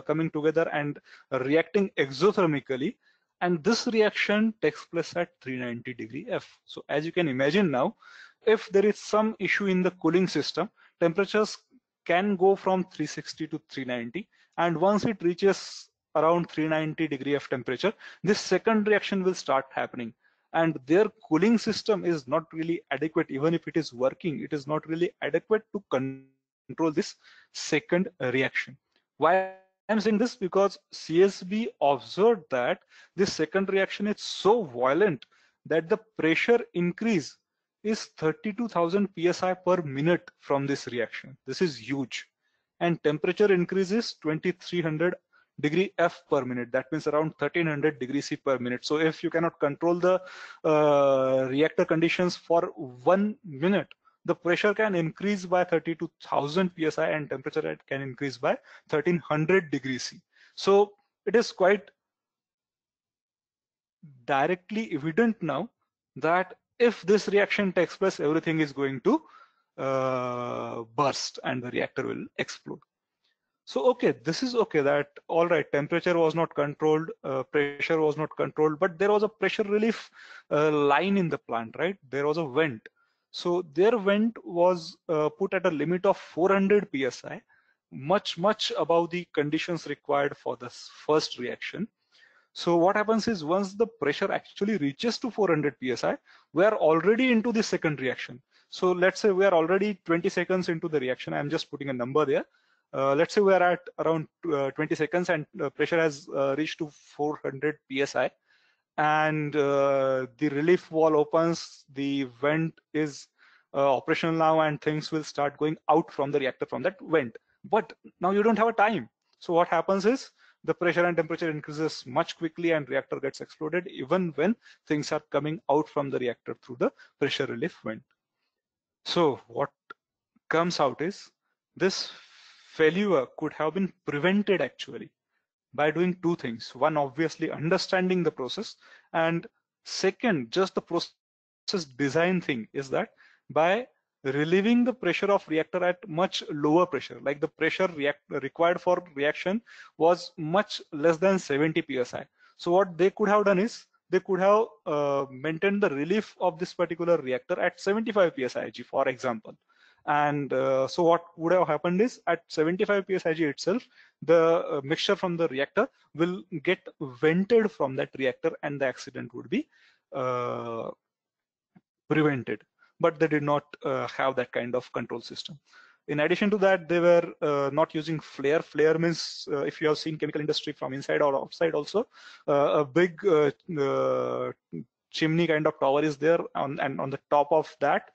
coming together and reacting exothermically. And this reaction takes place at 390 degree F. So as you can imagine now, if there is some issue in the cooling system, temperatures can go from 360 to 390. And once it reaches around 390 degree F temperature, this second reaction will start happening. And their cooling system is not really adequate. Even if it is working, it is not really adequate to control this second reaction. Why I'm saying this? Because CSB observed that this second reaction is so violent that the pressure increase is 32,000 psi per minute from this reaction. This is huge. And temperature increases 2300 degree F per minute. That means around 1300 degree C per minute. So if you cannot control the reactor conditions for 1 minute, the pressure can increase by 32,000 psi and temperature can increase by 1300 degrees C. So it is quite directly evident now that if this reaction takes place, everything is going to burst and the reactor will explode. So okay, this is okay, that all right, temperature was not controlled, pressure was not controlled, but there was a pressure relief line in the plant, right? There was a vent. So their vent was put at a limit of 400 psi, much above the conditions required for this first reaction. So what happens is, once the pressure actually reaches to 400 psi, we are already into the second reaction. So let's say we are already 20 seconds into the reaction. I'm just putting a number there. Let's say we are at around 20 seconds and pressure has reached to 400 psi, and the relief valve opens, the vent is operational now, and things will start going out from the reactor from that vent. But now you don't have a time. So what happens is the pressure and temperature increases much quickly and reactor gets exploded even when things are coming out from the reactor through the pressure relief vent. So what comes out is this failure could have been prevented actually by doing two things. One, obviously understanding the process, and second, just the process design thing is that by relieving the pressure of reactor at much lower pressure, like the pressure required for reaction was much less than 70 psi. So what they could have done is they could have maintained the relief of this particular reactor at 75 psig, for example. And so what would have happened is at 75 psig itself, the mixture from the reactor will get vented from that reactor and the accident would be prevented. But they did not have that kind of control system. In addition to that, they were not using flare. Flare means, if you have seen chemical industry from inside or outside also, a big chimney kind of tower is there, and on the top of that,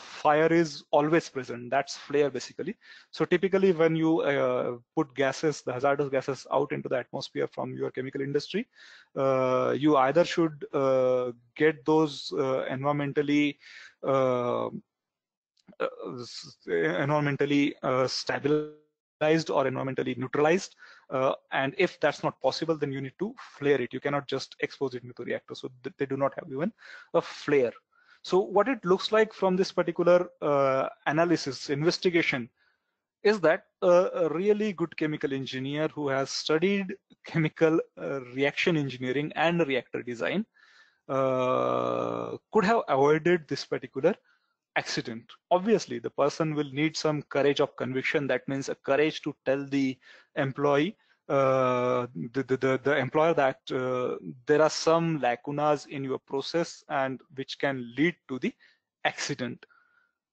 fire is always present. That's flare basically. So typically when you put gases, the hazardous gases out into the atmosphere from your chemical industry, you either should get those environmentally stabilized or environmentally neutralized, and if that's not possible, then you need to flare it. You cannot just expose it into the reactor. So they do not have even a flare. So what it looks like from this particular analysis investigation is that a really good chemical engineer who has studied chemical reaction engineering and reactor design could have avoided this particular accident. Obviously, the person will need some courage of conviction. That means a courage to tell the employee, the employer, that there are some lacunas in your process and which can lead to the accident.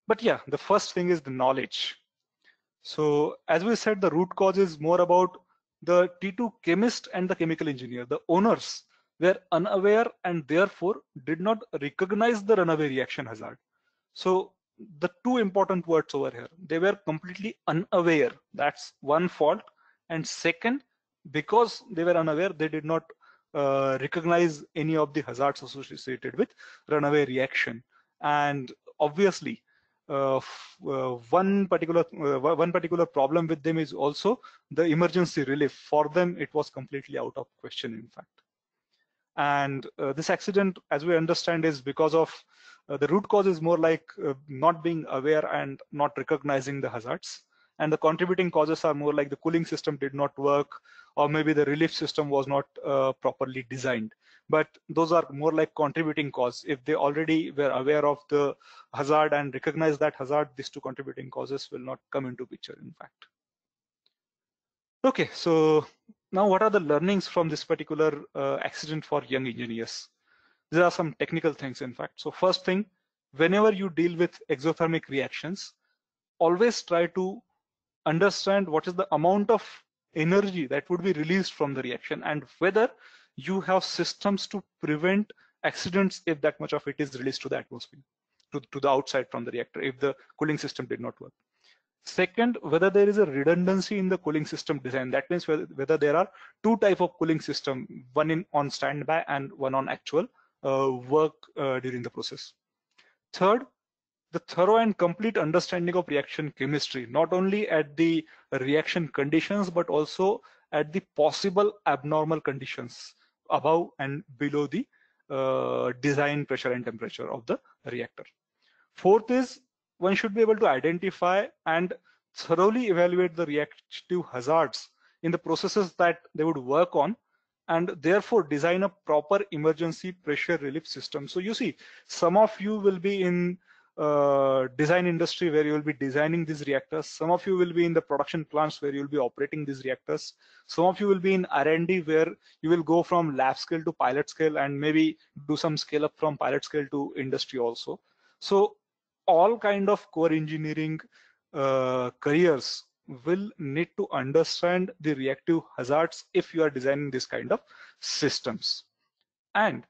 But yeah, the first thing is the knowledge. So as we said, the root cause is more about the T2 chemist and the chemical engineer. The owners were unaware and therefore did not recognize the runaway reaction hazard. So the two important words over here, they were completely unaware. That's one fault. And second, because they were unaware, they did not recognize any of the hazards associated with runaway reaction. And obviously, one particular problem with them is also the emergency relief. For them, it was completely out of question, in fact. And this accident, as we understand, is because of the root cause is more like not being aware and not recognizing the hazards. And the contributing causes are more like the cooling system did not work, or maybe the relief system was not properly designed. But those are more like contributing cause. If they already were aware of the hazard and recognize that hazard, these two contributing causes will not come into picture, in fact. Okay, so now what are the learnings from this particular accident for young engineers? There are some technical things, in fact. So first thing, whenever you deal with exothermic reactions, always try to understand what is the amount of energy that would be released from the reaction and whether you have systems to prevent accidents if that much of it is released to the atmosphere, to the outside from the reactor, if the cooling system did not work. Second, whether there is a redundancy in the cooling system design. That means whether there are two types of cooling system, one on standby and one on actual work during the process. Third, the thorough and complete understanding of reaction chemistry, not only at the reaction conditions, but also at the possible abnormal conditions above and below the design pressure and temperature of the reactor. Fourth is one should be able to identify and thoroughly evaluate the reactive hazards in the processes that they would work on, and therefore design a proper emergency pressure relief system. So you see, some of you will be in design industry where you will be designing these reactors. Some of you will be in the production plants where you will be operating these reactors. Some of you will be in R&D where you will go from lab scale to pilot scale and maybe do some scale up from pilot scale to industry also. So all kind of core engineering careers will need to understand the reactive hazards if you are designing this kind of systems. And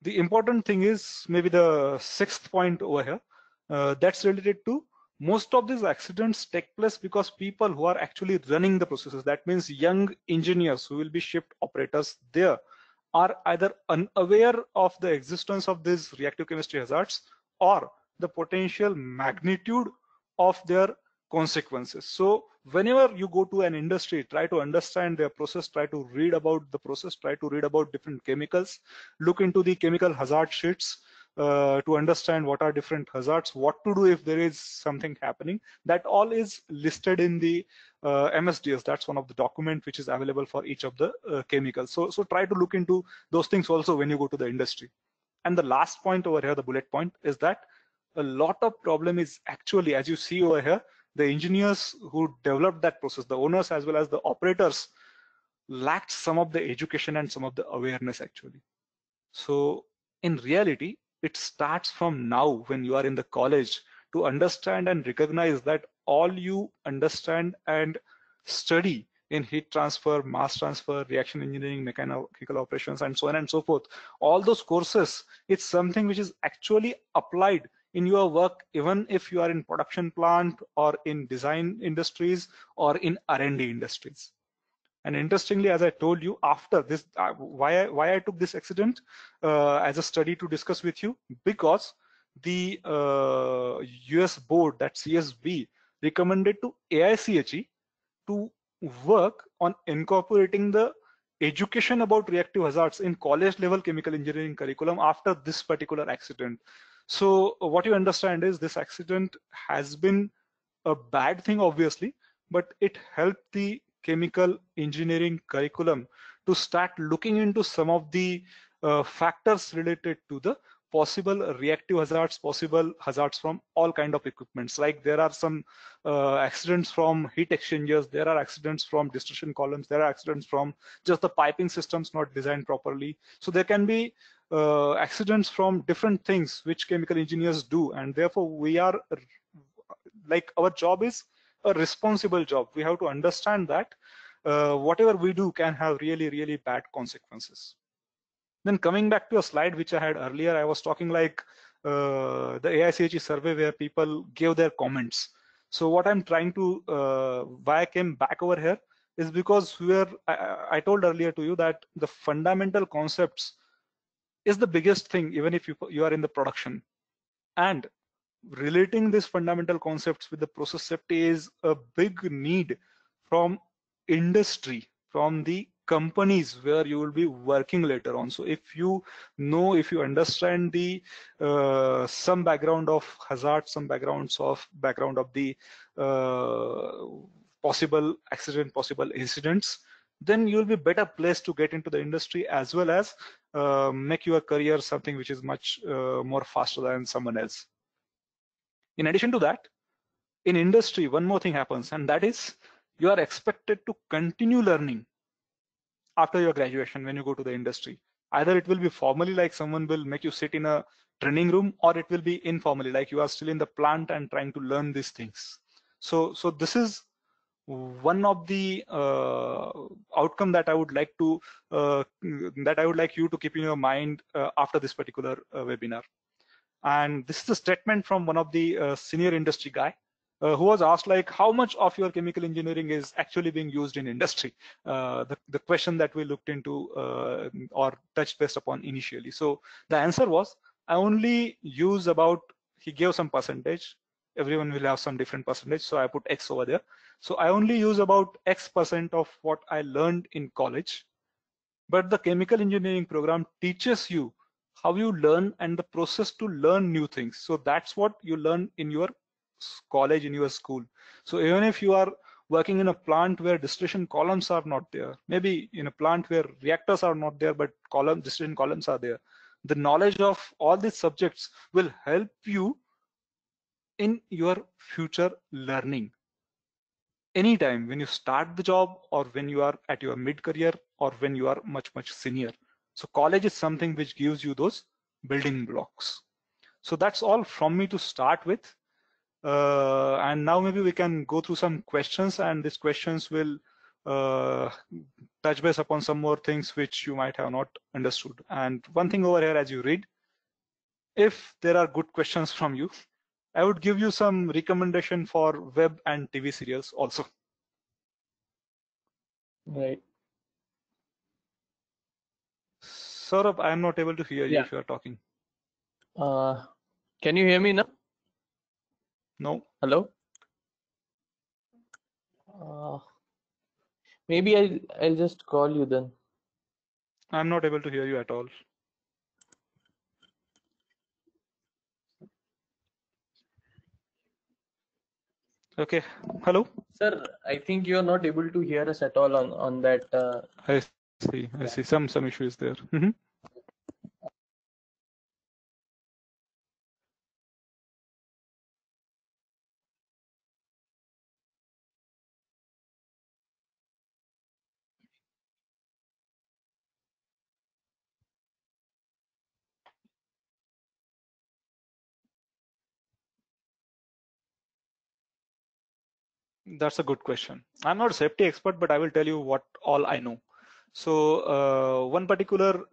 the important thing is maybe the sixth point over here, that's related to most of these accidents take place because people who are actually running the processes, that means young engineers who will be shift operators there, are either unaware of the existence of these reactive chemistry hazards or the potential magnitude of their consequences. So whenever you go to an industry, try to understand their process, try to read about the process, try to read about different chemicals, look into the chemical hazard sheets to understand what are different hazards, what to do if there is something happening. That all is listed in the MSDS. That's one of the document which is available for each of the chemicals. So try to look into those things also when you go to the industry. And the last point over here, the bullet point, is that a lot of problem is actually, as you see over here, the engineers who developed that process, the owners as well as the operators, lacked some of the education and some of the awareness actually. So in reality, it starts from now when you are in the college to understand and recognize that all you understand and study in heat transfer, mass transfer, reaction engineering, mechanical operations, and so on and so forth, all those courses, it's something which is actually applied in your work, even if you are in production plant or in design industries or in R&D industries. And interestingly, as I told you, after this, why I took this accident as a study to discuss with you, because the US board, that CSB, recommended to AICHE to work on incorporating the education about reactive hazards in college level chemical engineering curriculum after this particular accident. So what you understand is this accident has been a bad thing, obviously, but it helped the chemical engineering curriculum to start looking into some of the factors related to the possible reactive hazards, possible hazards from all kind of equipments. Like there are some accidents from heat exchangers, there are accidents from distillation columns, there are accidents from just the piping systems not designed properly. So there can be accidents from different things which chemical engineers do, and therefore we are, like, our job is a responsible job. We have to understand that whatever we do can have really, really bad consequences. Then coming back to a slide which I had earlier, I was talking like the AICHE survey where people gave their comments. So what I'm trying to, why I came back over here is because I told earlier to you that the fundamental concepts is the biggest thing, even if you are in the production. And relating these fundamental concepts with the process safety is a big need from industry, from the companies where you will be working later on. So if you know, if you understand the some background of hazard, some background of the possible accident, possible incidents, then you'll be better placed to get into the industry as well as make your career something which is much more faster than someone else. In addition to that, in industry, one more thing happens, and that is you are expected to continue learning after your graduation when you go to the industry. Either it will be formally, like someone will make you sit in a training room, or it will be informally, like you are still in the plant and trying to learn these things. So this is one of the outcome that I would like to you to keep in your mind after this particular webinar. And this is a statement from one of the senior industry guy who was asked, like, how much of your chemical engineering is actually being used in industry? The question that we looked into or touched based upon initially. So the answer was, I only use about, he gave some percentage. Everyone will have some different percentage. So I put X over there. So I only use about X% of what I learned in college. But the chemical engineering program teaches you how you learn and the process to learn new things. So that's what you learn in your college, in your school. So even if you are working in a plant where distillation columns are not there, maybe in a plant where reactors are not there, but distillation columns are there, the knowledge of all these subjects will help you in your future learning. Anytime when you start the job, or when you are at your mid-career, or when you are much senior. So college is something which gives you those building blocks. So that's all from me to start with. And now maybe we can go through some questions, and these questions will touch base upon some more things which you might have not understood. And one thing over here, as you read, if there are good questions from you, I would give you some recommendation for web and TV serials also. Right. Saurabh, I am not able to hear you Yeah. if you are talking. Can you hear me now? No. Hello? Maybe I'll just call you then. I'm not able to hear you at all. Okay. Hello? Sir, I think you're not able to hear us at all on that. I see. I see. Some issue is there. That's a good question. I'm not a safety expert, but I will tell you what all I know. So one particular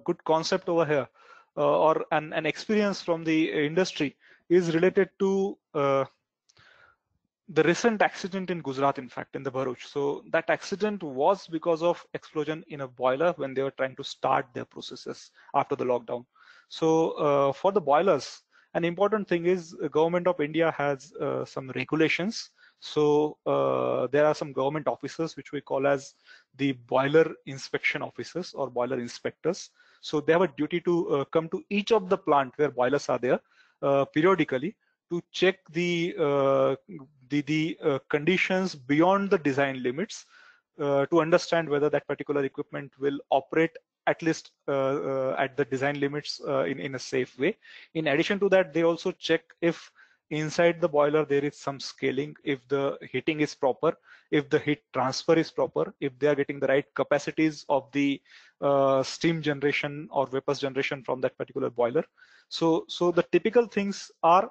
good concept over here, or an experience from the industry, is related to the recent accident in Gujarat, in fact, in the Bharuch. So that accident was because of explosion in a boiler when they were trying to start their processes after the lockdown. So for the boilers, an important thing is the government of India has some regulations. So there are some government officers which we call as the boiler inspection officers or boiler inspectors. So they have a duty to come to each of the plant where boilers are there periodically to check the conditions beyond the design limits to understand whether that particular equipment will operate at least at the design limits in a safe way. In addition to that, they also check if inside the boiler there is some scaling, if the heating is proper, if the heat transfer is proper, if they are getting the right capacities of the steam generation or vapors generation from that particular boiler. So the typical things are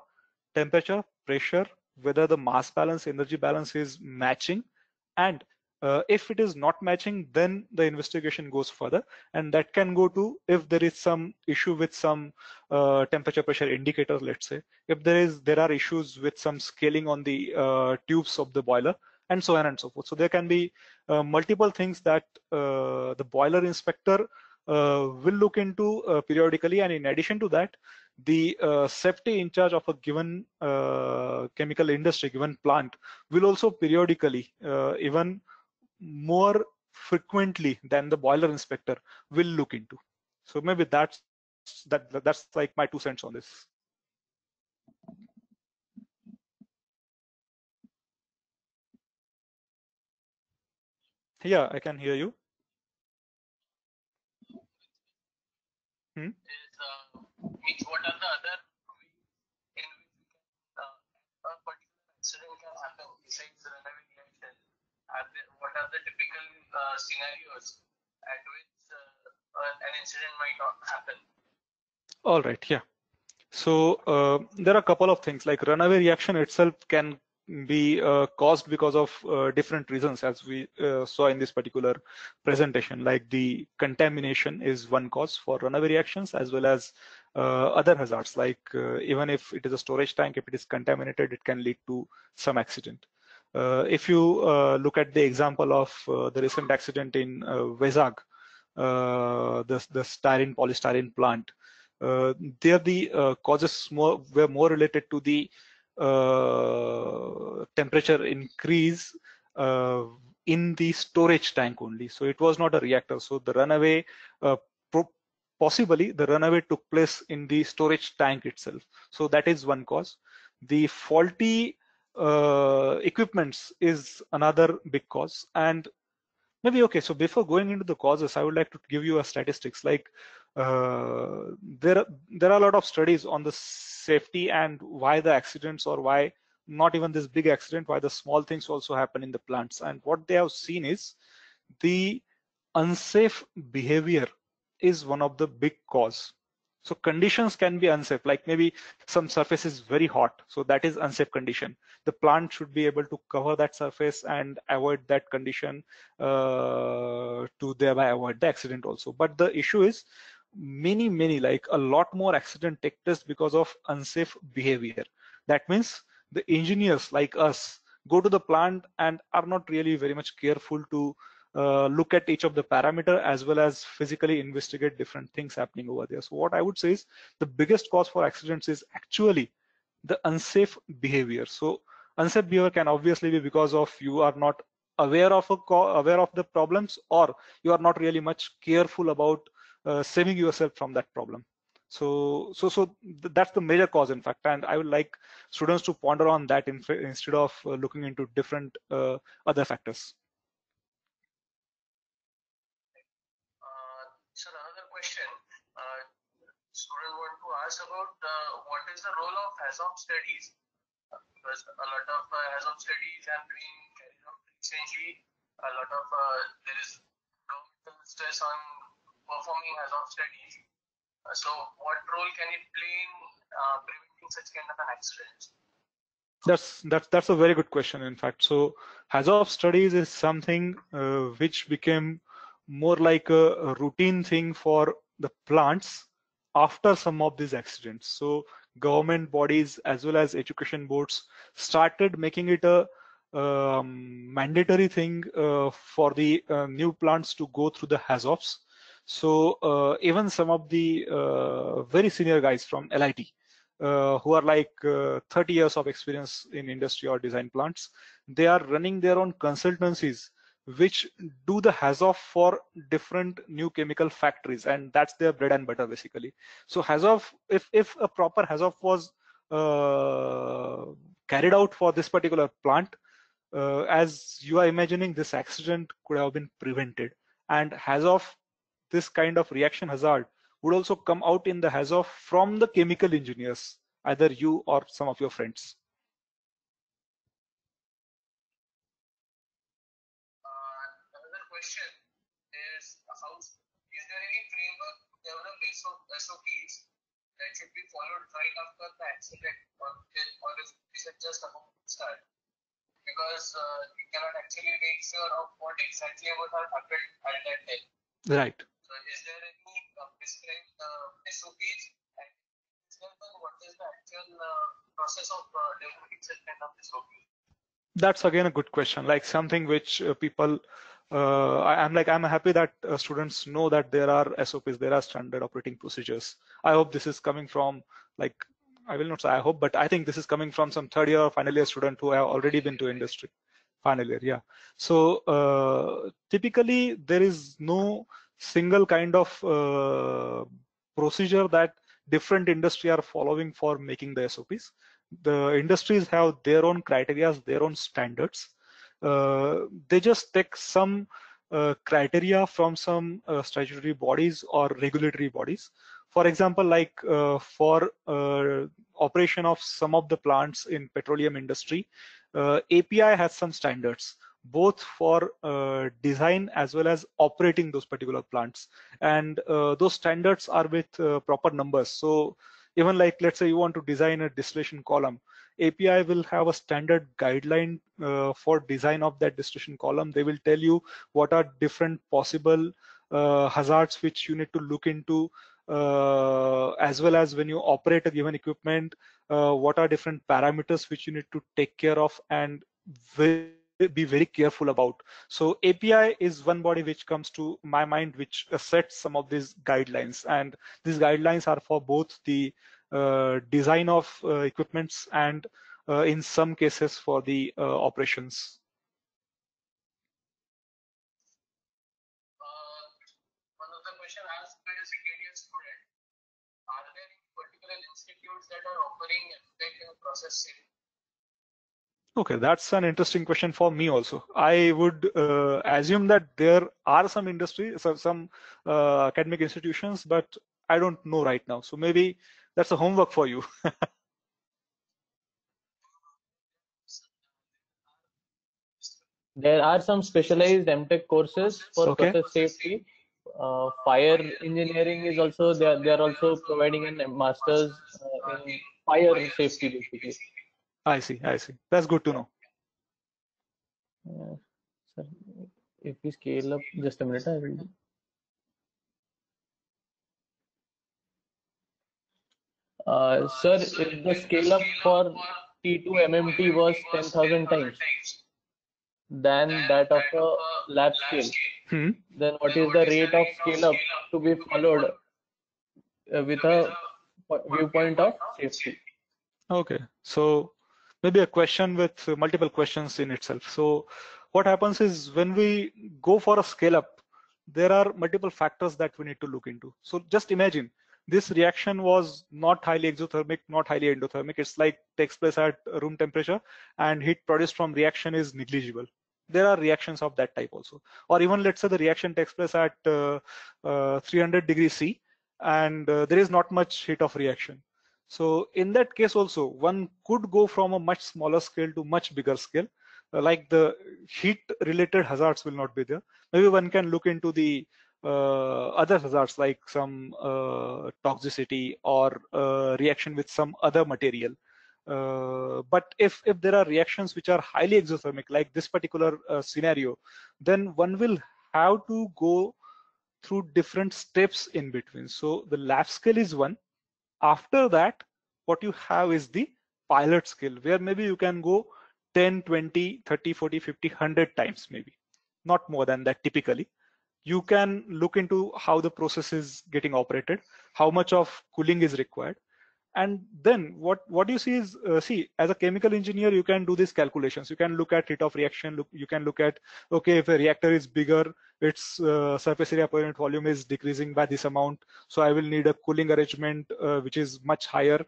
temperature, pressure, whether the mass balance, energy balance is matching, and if it is not matching, then the investigation goes further, and that can go to if there is some issue with some temperature pressure indicator, let's say, if there are issues with some scaling on the tubes of the boiler, and so on and so forth. So there can be multiple things that the boiler inspector will look into periodically, and in addition to that, the safety in charge of a given chemical industry, given plant, will also periodically, even more frequently than the boiler inspector, will look into. So maybe that's like my 2 cents on this. Yeah, I can hear you. Means what are the other ways in which a particular accident can happen besides runaway reaction? What are the typical scenarios at which an incident might not happen? All right, yeah. So there are a couple of things, like runaway reaction itself can be caused because of different reasons, as we saw in this particular presentation. Like the contamination is one cause for runaway reactions, as well as other hazards, like even if it is a storage tank, if it is contaminated, it can lead to some accident. If you look at the example of the recent accident in Vizag, the styrene polystyrene plant, there the causes were more related to the temperature increase in the storage tank only. So it was not a reactor. So the runaway, possibly the runaway took place in the storage tank itself. So that is one cause. The faulty equipments is another big cause. And maybe, okay, so before going into the causes, I would like to give you a statistics. Like there are a lot of studies on the safety and why the accidents, or why not even this big accident, why the small things also happen in the plants. And what they have seen is the unsafe behavior is one of the big cause. So conditions can be unsafe, like maybe some surface is very hot, so that is unsafe condition. The plant should be able to cover that surface and avoid that condition to thereby avoid the accident also. But the issue is many, like a lot more accident take place because of unsafe behavior. That means the engineers like us go to the plant and are not really very much careful to look at each of the parameter as well as physically investigate different things happening over there. So what I would say is the biggest cause for accidents is actually the unsafe behavior. So unsafe behavior can obviously be because of you are not aware of aware of the problems, or you are not really much careful about saving yourself from that problem. So that's the major cause, in fact, and I would like students to ponder on that instead of looking into different other factors. Sir, another question. Students want to ask about what is the role of HAZOP studies? Because a lot of HAZOP studies have been carried out recently. A lot of there is governmental stress on performing HAZOP studies. So, what role can it play in preventing such kind of an accident? That's a very good question, in fact. So HAZOP studies is something which became more like a routine thing for the plants after some of these accidents. So government bodies as well as education boards started making it a mandatory thing for the new plants to go through the HAZOPs. So even some of the very senior guys from LIT who are like 30 years of experience in industry or design plants, they are running their own consultancies which do the HAZOP for different new chemical factories, and that's their bread and butter basically. So HAZOP, if a proper HAZOP was carried out for this particular plant, as you are imagining, this accident could have been prevented. And HAZOP, this kind of reaction hazard would also come out in the HAZOP from the chemical engineers, either you or some of your friends. Another question is there any framework to develop SOPs that should be followed right after the accident, or is it just about to start? Because you cannot actually make sure of what exactly would have happened at that time. Right. So is there any prescribed SOPs, and what is the actual process of developing such kind of SOPs? That's again a good question, like something which people I'm happy that students know that there are SOPs, there are standard operating procedures. I hope this is coming from, like, I will not say I hope, but I think this is coming from some third year or final year student who have already been to industry. Final year, yeah. So typically there is no single kind of procedure that different industry are following for making the SOPs. The industries have their own criteria, their own standards. They just take some criteria from some statutory bodies or regulatory bodies. For example, like for operation of some of the plants in petroleum industry, API has some standards, both for design as well as operating those particular plants. And those standards are with proper numbers. So even like, let's say you want to design a distillation column, API will have a standard guideline for design of that distillation column. They will tell you what are different possible hazards which you need to look into, as well as when you operate a given equipment, what are different parameters which you need to take care of and be very careful about. So API is one body which comes to my mind, which sets some of these guidelines, and these guidelines are for both the design of equipments and in some cases for the operations. One of the question asked by a second year student: are there any particular institutes that are offering MTech in process safety? Okay, that's an interesting question for me also. I would assume that there are some industries, some academic institutions, but I don't know right now. So maybe that's a homework for you. There are some specialized MTech courses for process safety. fire engineering is also they are also providing a master's in fire safety basically. I see. That's good to know. Sir, if we scale up, just a minute, I will. Sir, if the scale up for T2 MMT was 10,000 times than that of a lab scale, then what is the rate of scale up to be followed with a viewpoint of safety? Okay, so maybe a question with multiple questions in itself. So what happens is when we go for a scale up, there are multiple factors that we need to look into. So just imagine this reaction was not highly exothermic, not highly endothermic. It's like takes place at room temperature and heat produced from reaction is negligible. There are reactions of that type also. Or even let's say the reaction takes place at 300 degrees C and there is not much heat of reaction. So in that case also, one could go from a much smaller scale to much bigger scale. Like the heat related hazards will not be there. Maybe one can look into the other hazards like some toxicity or reaction with some other material. But if there are reactions which are highly exothermic, like this particular scenario, then one will have to go through different steps in between. So the lab scale is one. After that, what you have is the pilot scale, where maybe you can go 10, 20, 30, 40, 50, 100 times, maybe not more than that typically. You can look into how the process is getting operated, how much of cooling is required. And then what you see is, as a chemical engineer, you can do these calculations. You can look at rate of reaction. You can look at, okay, if a reactor is bigger, its surface area per unit volume is decreasing by this amount. So I will need a cooling arrangement which is much higher.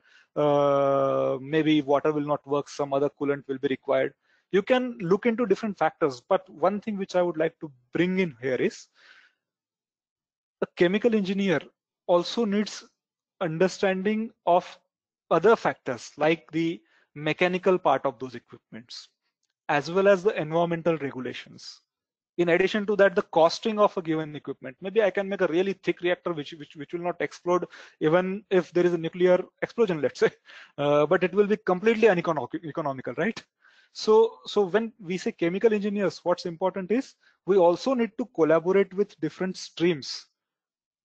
Maybe water will not work. Some other coolant will be required. You can look into different factors. But one thing which I would like to bring in here is a chemical engineer also needs understanding of other factors like the mechanical part of those equipments as well as the environmental regulations. In addition to that, the costing of a given equipment. Maybe I can make a really thick reactor which will not explode even if there is a nuclear explosion, let's say, but it will be completely uneconomical, right? So when we say chemical engineers, what's important is we also need to collaborate with different streams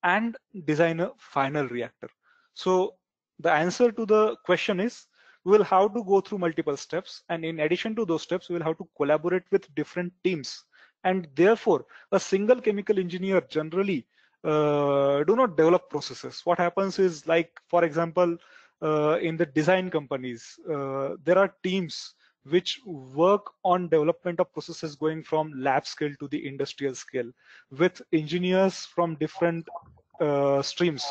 and design a final reactor. So the answer to the question is we will have to go through multiple steps, and in addition to those steps, we will have to collaborate with different teams. And therefore, a single chemical engineer generally do not develop processes. What happens is, like, for example, in the design companies, there are teams which work on development of processes going from lab scale to the industrial scale with engineers from different streams.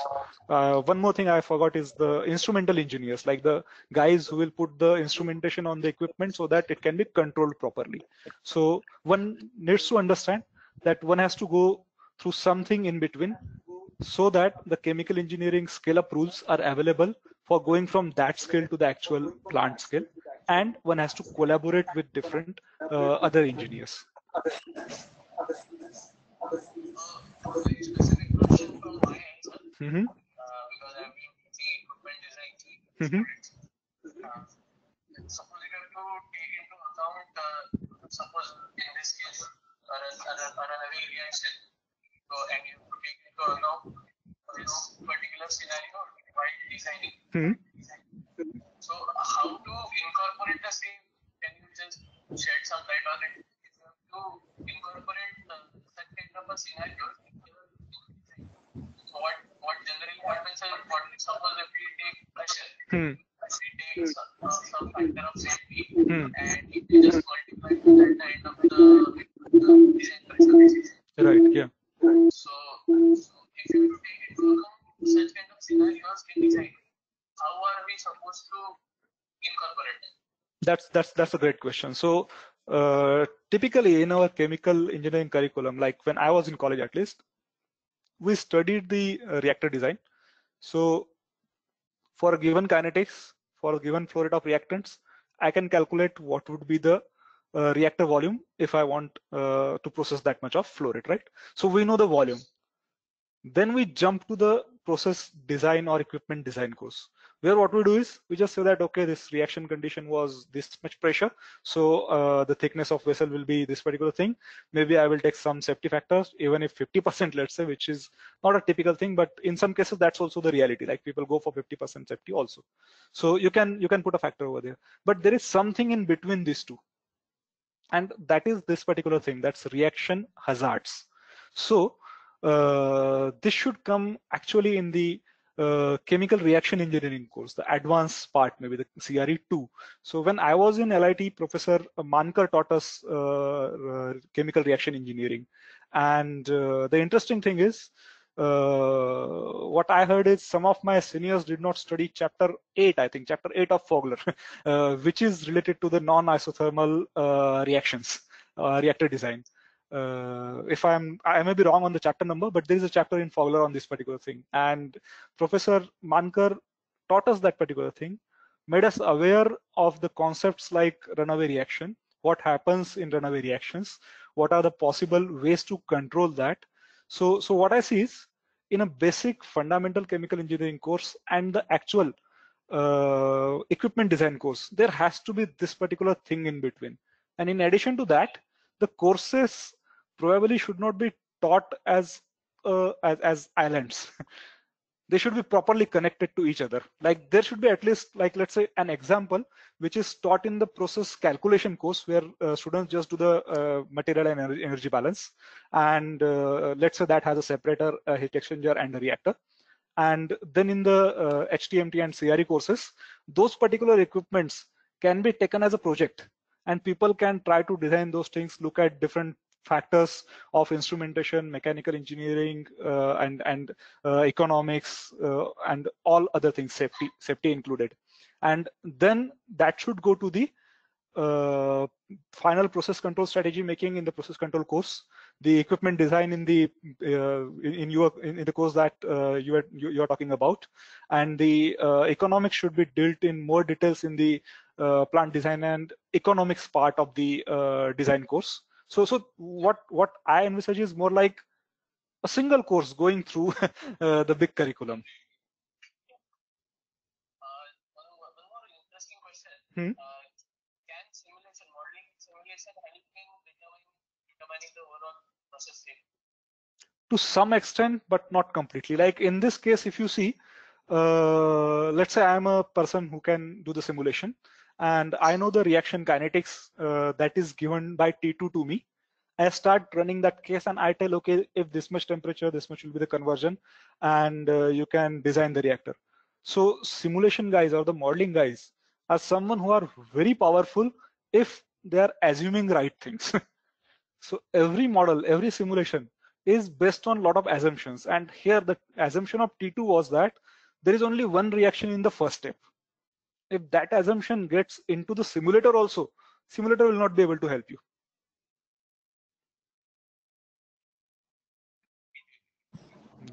One more thing I forgot is the instrumental engineers, like the guys who will put the instrumentation on the equipment so that it can be controlled properly. So one needs to understand that one has to go through something in between so that the chemical engineering scale-up rules are available for going from that scale to the actual plant scale, and one has to collaborate with different other engineers. Very specific question from my end, sir. Because I've been teaching equipment design to students. Suppose you have to take into account, suppose in this case, a heavy reaction. So, and you have to take into account this particular scenario while designing. So, how to incorporate the same? Can you just shed some light on it? If you have to incorporate such kind of a scenario, so what generally happens is, suppose if we take pressure, we take some factor of safety, and if we just multiply to that the end of the design pressure. Right. Yeah. So if you take into account such kind of scenarios in design, how are we supposed to incorporate it? That's a great question. So typically in our chemical engineering curriculum, like when I was in college at least, we studied the reactor design. So for a given kinetics, for a given flow rate of reactants, I can calculate what would be the reactor volume if I want to process that much of flow rate, right? So we know the volume. Then we jump to the process design or equipment design course, where what we do is we just say that, okay, this reaction condition was this much pressure, so the thickness of vessel will be this particular thing. Maybe I will take some safety factors, even if 50%, let's say, which is not a typical thing, but in some cases that's also the reality. Like people go for 50% safety also. So you can put a factor over there, but there is something in between these two, and that is this particular thing, that's reaction hazards. So this should come actually in the chemical reaction engineering course, the advanced part, maybe the CRE2. So when I was in LIT, Professor Mankar taught us chemical reaction engineering. And the interesting thing is, what I heard is some of my seniors did not study chapter 8, I think, chapter 8 of Fogler, which is related to the non-isothermal reactions, reactor design. I may be wrong on the chapter number, but there is a chapter in Fogler on this particular thing. And Professor Mankar taught us that particular thing, made us aware of the concepts like runaway reaction, what happens in runaway reactions, what are the possible ways to control that. So what I see is, in a basic fundamental chemical engineering course and the actual equipment design course, there has to be this particular thing in between. And in addition to that, the courses probably should not be taught as islands. They should be properly connected to each other. Like there should be at least, like, let's say an example which is taught in the process calculation course, where students just do the material and energy balance, and let's say that has a separator, a heat exchanger, and a reactor. And then in the HTMT and CRE courses, those particular equipments can be taken as a project, and people can try to design those things, look at different factors of instrumentation, mechanical engineering, and economics, and all other things, safety included. And then that should go to the final process control strategy making in the process control course, the equipment design in the in the course that you are talking about, and the economics should be dealt in more details in the plant design and economics part of the design course. So what I envisage is more like a single course going through the big curriculum. One more interesting question. Can modeling simulation help in determining the overall process state? To some extent, but not completely. Like in this case, if you see, let's say I'm a person who can do the simulation, and I know the reaction kinetics that is given by T2 to me. I start running that case and I tell, okay, if this much temperature, this much will be the conversion, and you can design the reactor. So simulation guys or the modeling guys are someone who are very powerful if they are assuming right things. So every model, every simulation is based on a lot of assumptions. And here the assumption of T2 was that there is only one reaction in the first step. If that assumption gets into the simulator also, simulator will not be able to help you.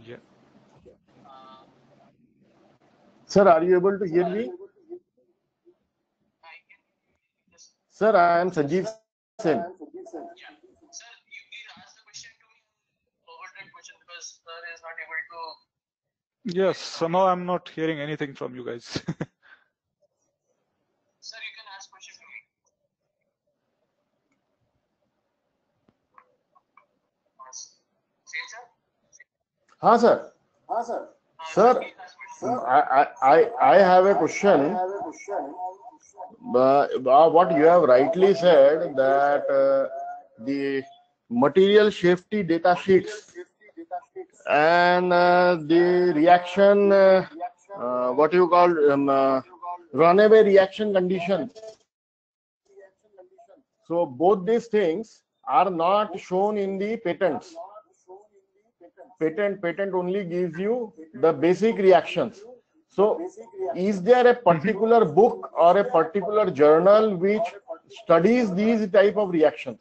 Yeah. Sir, are you able to hear me? Sir, I am Sanjeev Sen. Yeah. Sir, you please ask the question to me. Forward that question because sir is not able to. Yes, somehow I'm not hearing anything from you guys. Sir, you can ask question to me. Same, sir? हाँ sir. Sir, I have a question. What you have rightly said that the material safety data sheets and the reaction, what you call runaway reaction conditions. So both these things are not shown in the patents. Patent only gives you the basic reactions. So is there a particular book or a particular journal which studies these type of reactions?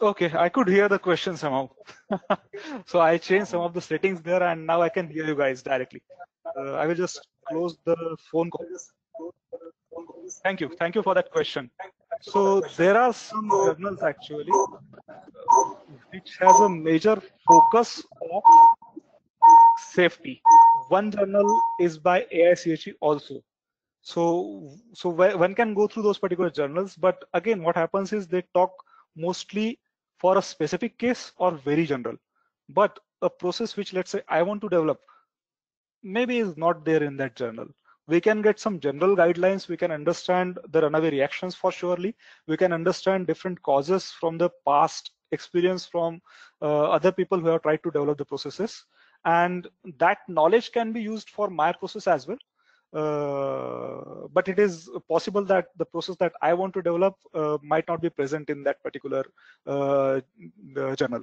Okay, I could hear the question somehow. So I changed some of the settings there, and now I can hear you guys directly. I will just close the phone call. Thank you for that question. So there are some journals actually which has a major focus of safety. One journal is by AICHE also. So one can go through those particular journals, but again, what happens is they talk mostly for a specific case or very general. But a process which, let's say, I want to develop, maybe is not there in that journal. We can get some general guidelines. We can understand the runaway reactions for surely. We can understand different causes from the past experience from other people who have tried to develop the processes. And that knowledge can be used for my process as well. But it is possible that the process that I want to develop might not be present in that particular journal.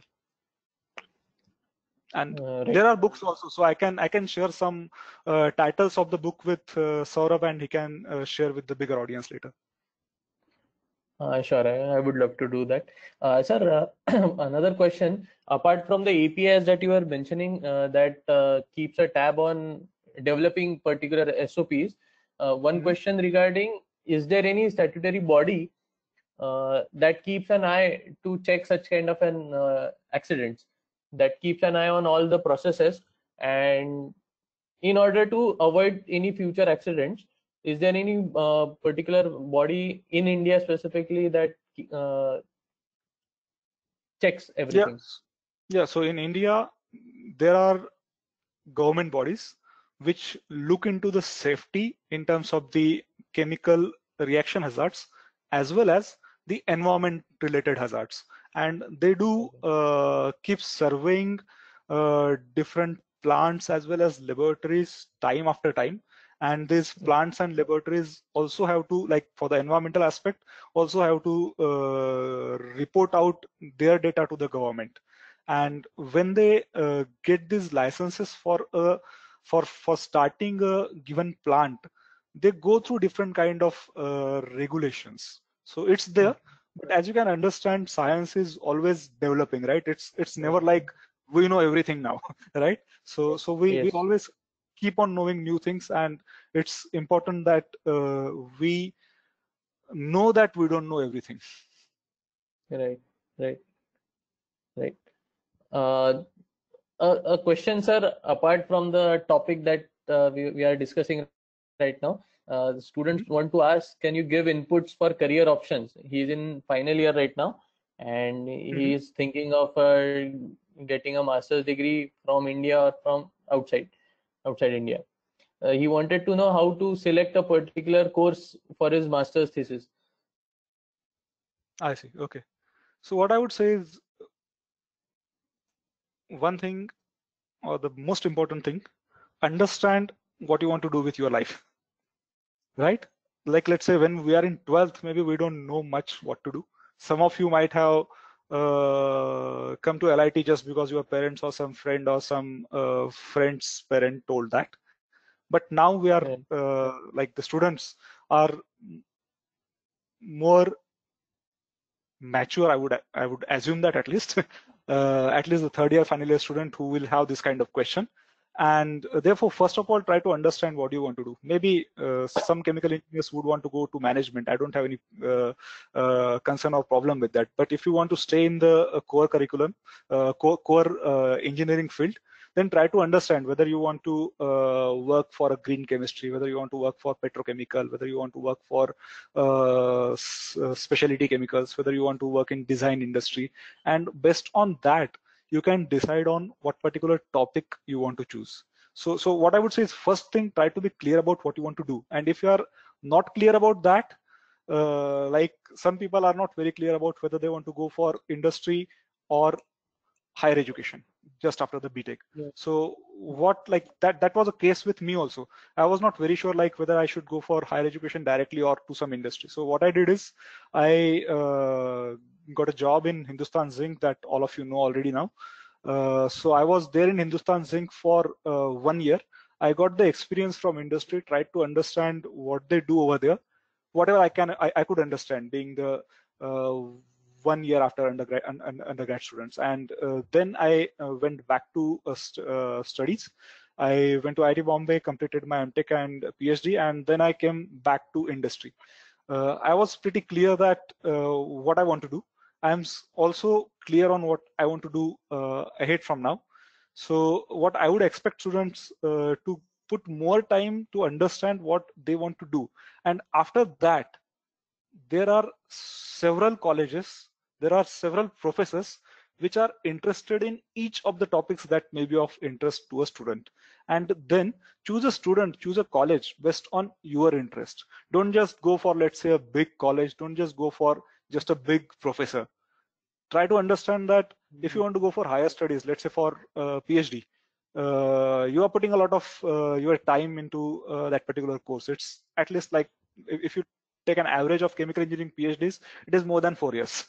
And Right. there are books also, so I can share some titles of the book with Saurabh, and he can share with the bigger audience later. Sure, I would love to do that. Sir, another question. Apart from the APIs that you were mentioning that keeps a tab on developing particular SOPs, one question regarding, is there any statutory body that keeps an eye to check such kind of an accidents, that keeps an eye on all the processes, and in order to avoid any future accidents, is there any particular body in India specifically that checks everything? Yeah. So in India, there are government bodies which look into the safety in terms of the chemical reaction hazards as well as the environment related hazards, and they do keep surveying different plants as well as laboratories time after time. And these plants and laboratories also have to, like for the environmental aspect, also have to report out their data to the government. And when they get these licenses for starting a given plant, they go through different kind of regulations. So it's there, but as you can understand, science is always developing, right? It's never like we know everything now, right? So we Yes. always keep on knowing new things, and it's important that we know that we don't know everything. Right. A question, sir, apart from the topic that we are discussing right now, the students want to ask, can you give inputs for career options? He's in final year right now, and he is thinking of getting a master's degree from India or from outside India. He wanted to know how to select a particular course for his master's thesis. I see. Okay. So what I would say is, one thing, or the most important thing, understand what you want to do with your life, right? Like, let's say when we are in 12th, maybe we don't know much what to do. Some of you might have come to LIT just because your parents or some friend or some friend's parent told that. But now we are like, the students are more mature, I would assume that, at least the third year final year student who will have this kind of question. And therefore, first of all, try to understand what you want to do. Maybe some chemical engineers would want to go to management. I don't have any concern or problem with that. But if you want to stay in the core curriculum, core engineering field, then try to understand whether you want to work for a green chemistry, whether you want to work for petrochemical, whether you want to work for specialty chemicals, whether you want to work in design industry. And based on that, you can decide on what particular topic you want to choose. So what I would say is, first thing, try to be clear about what you want to do. And if you are not clear about that, like some people are not very clear about whether they want to go for industry or higher education just after the BTech. So what, like that was a case with me also. I was not very sure like whether I should go for higher education directly or to some industry. So what I did is, I got a job in Hindustan Zinc, that all of you know already now. So I was there in Hindustan Zinc for 1 year. I got the experience from industry, tried to understand what they do over there, whatever I could understand, being the 1 year after undergrad students. And then I went back to studies. I went to IIT Bombay, completed my MTech and PhD, and then I came back to industry. I was pretty clear that what I want to do, I'm also clear on what I want to do ahead from now. So what I would expect students to put more time to understand what they want to do. And after that, there are several colleges, there are several professors which are interested in each of the topics that may be of interest to a student. And then choose a student, choose a college based on your interest. Don't just go for, let's say, a big college. Don't just go for just a big professor. Try to understand that if you want to go for higher studies, let's say for PhD, you are putting a lot of your time into that particular course. It's at least like, if you take an average of chemical engineering PhDs, it is more than 4 years.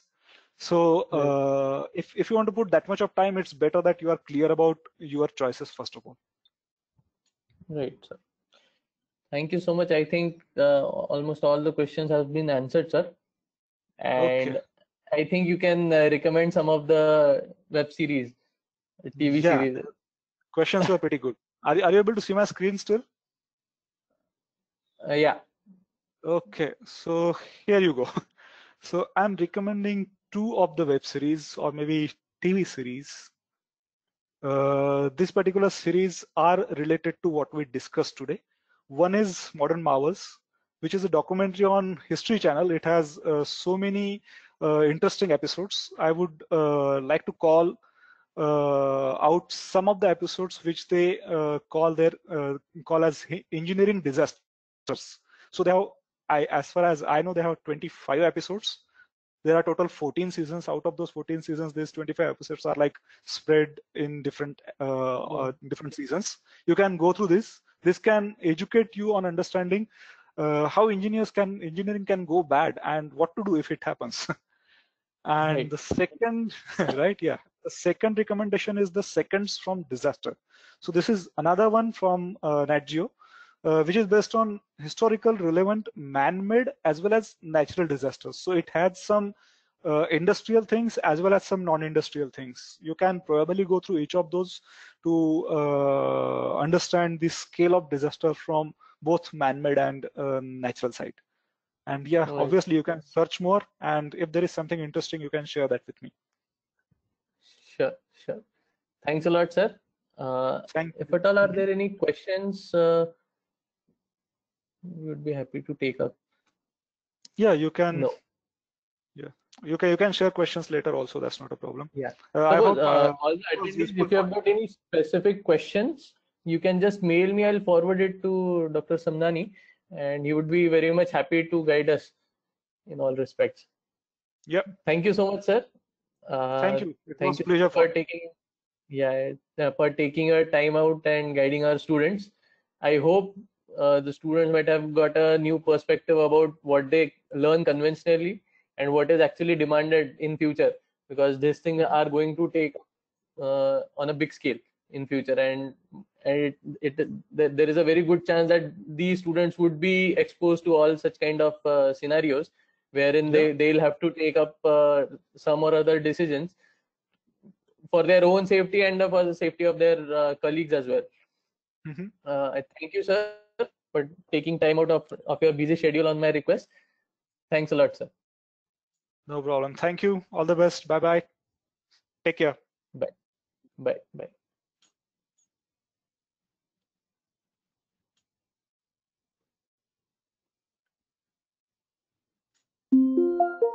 So if you want to put that much of time, it's better that you are clear about your choices first of all. Right, sir. Thank you so much. I think almost all the questions have been answered, sir. And Okay. I think you can recommend some of the web series, TV Yeah, series. questions were pretty good. Are you able to see my screen still? Yeah. Okay, so here you go. So I'm recommending 2 of the web series or maybe TV series. This particular series are related to what we discussed today. One is Modern Marvels, which is a documentary on History Channel. It has so many interesting episodes. I would like to call out some of the episodes which they call as engineering disasters. So they have, as far as I know, they have 25 episodes. There are total 14 seasons. Out of those 14 seasons, these 25 episodes are like spread in different different seasons. You can go through this. This can educate you on understanding how engineering can go bad and what to do if it happens. And Right. the second, right? Yeah. The second recommendation is the Seconds from Disaster. So this is another one from Nat Geo, which is based on historical, relevant, man-made as well as natural disasters. So it had some industrial things as well as some non-industrial things. You can probably go through each of those to understand the scale of disaster from both man-made and natural side. And yeah, Right. obviously you can search more, and if there is something interesting, you can share that with me. Sure, sure. Thanks a lot, sir. Thank If you. at all, are there any questions we would be happy to take up? Yeah, you can. No. Yeah, you can share questions later also. That's not a problem. Yeah. I Suppose hope all the it was attendees, useful if you for have you. got any specific questions, you can just mail me. I'll forward it to Dr. Samnani, and he would be very much happy to guide us in all respects. Yep. Thank you so much, sir. Thank you. It Thank was you a pleasure for for me. taking your time out and guiding our students. I hope the students might have got a new perspective about what they learn conventionally and what is actually demanded in future, because these things are going to take on a big scale in future, and there is a very good chance that these students would be exposed to all such kind of scenarios wherein Yeah. they'll have to take up some or other decisions for their own safety and for the safety of their colleagues as well. Mhm. I thank you, sir, for taking time out of your busy schedule on my request. Thanks a lot, sir. No problem. Thank you. All the best. Bye bye. Take care. Bye. Bye. Bye.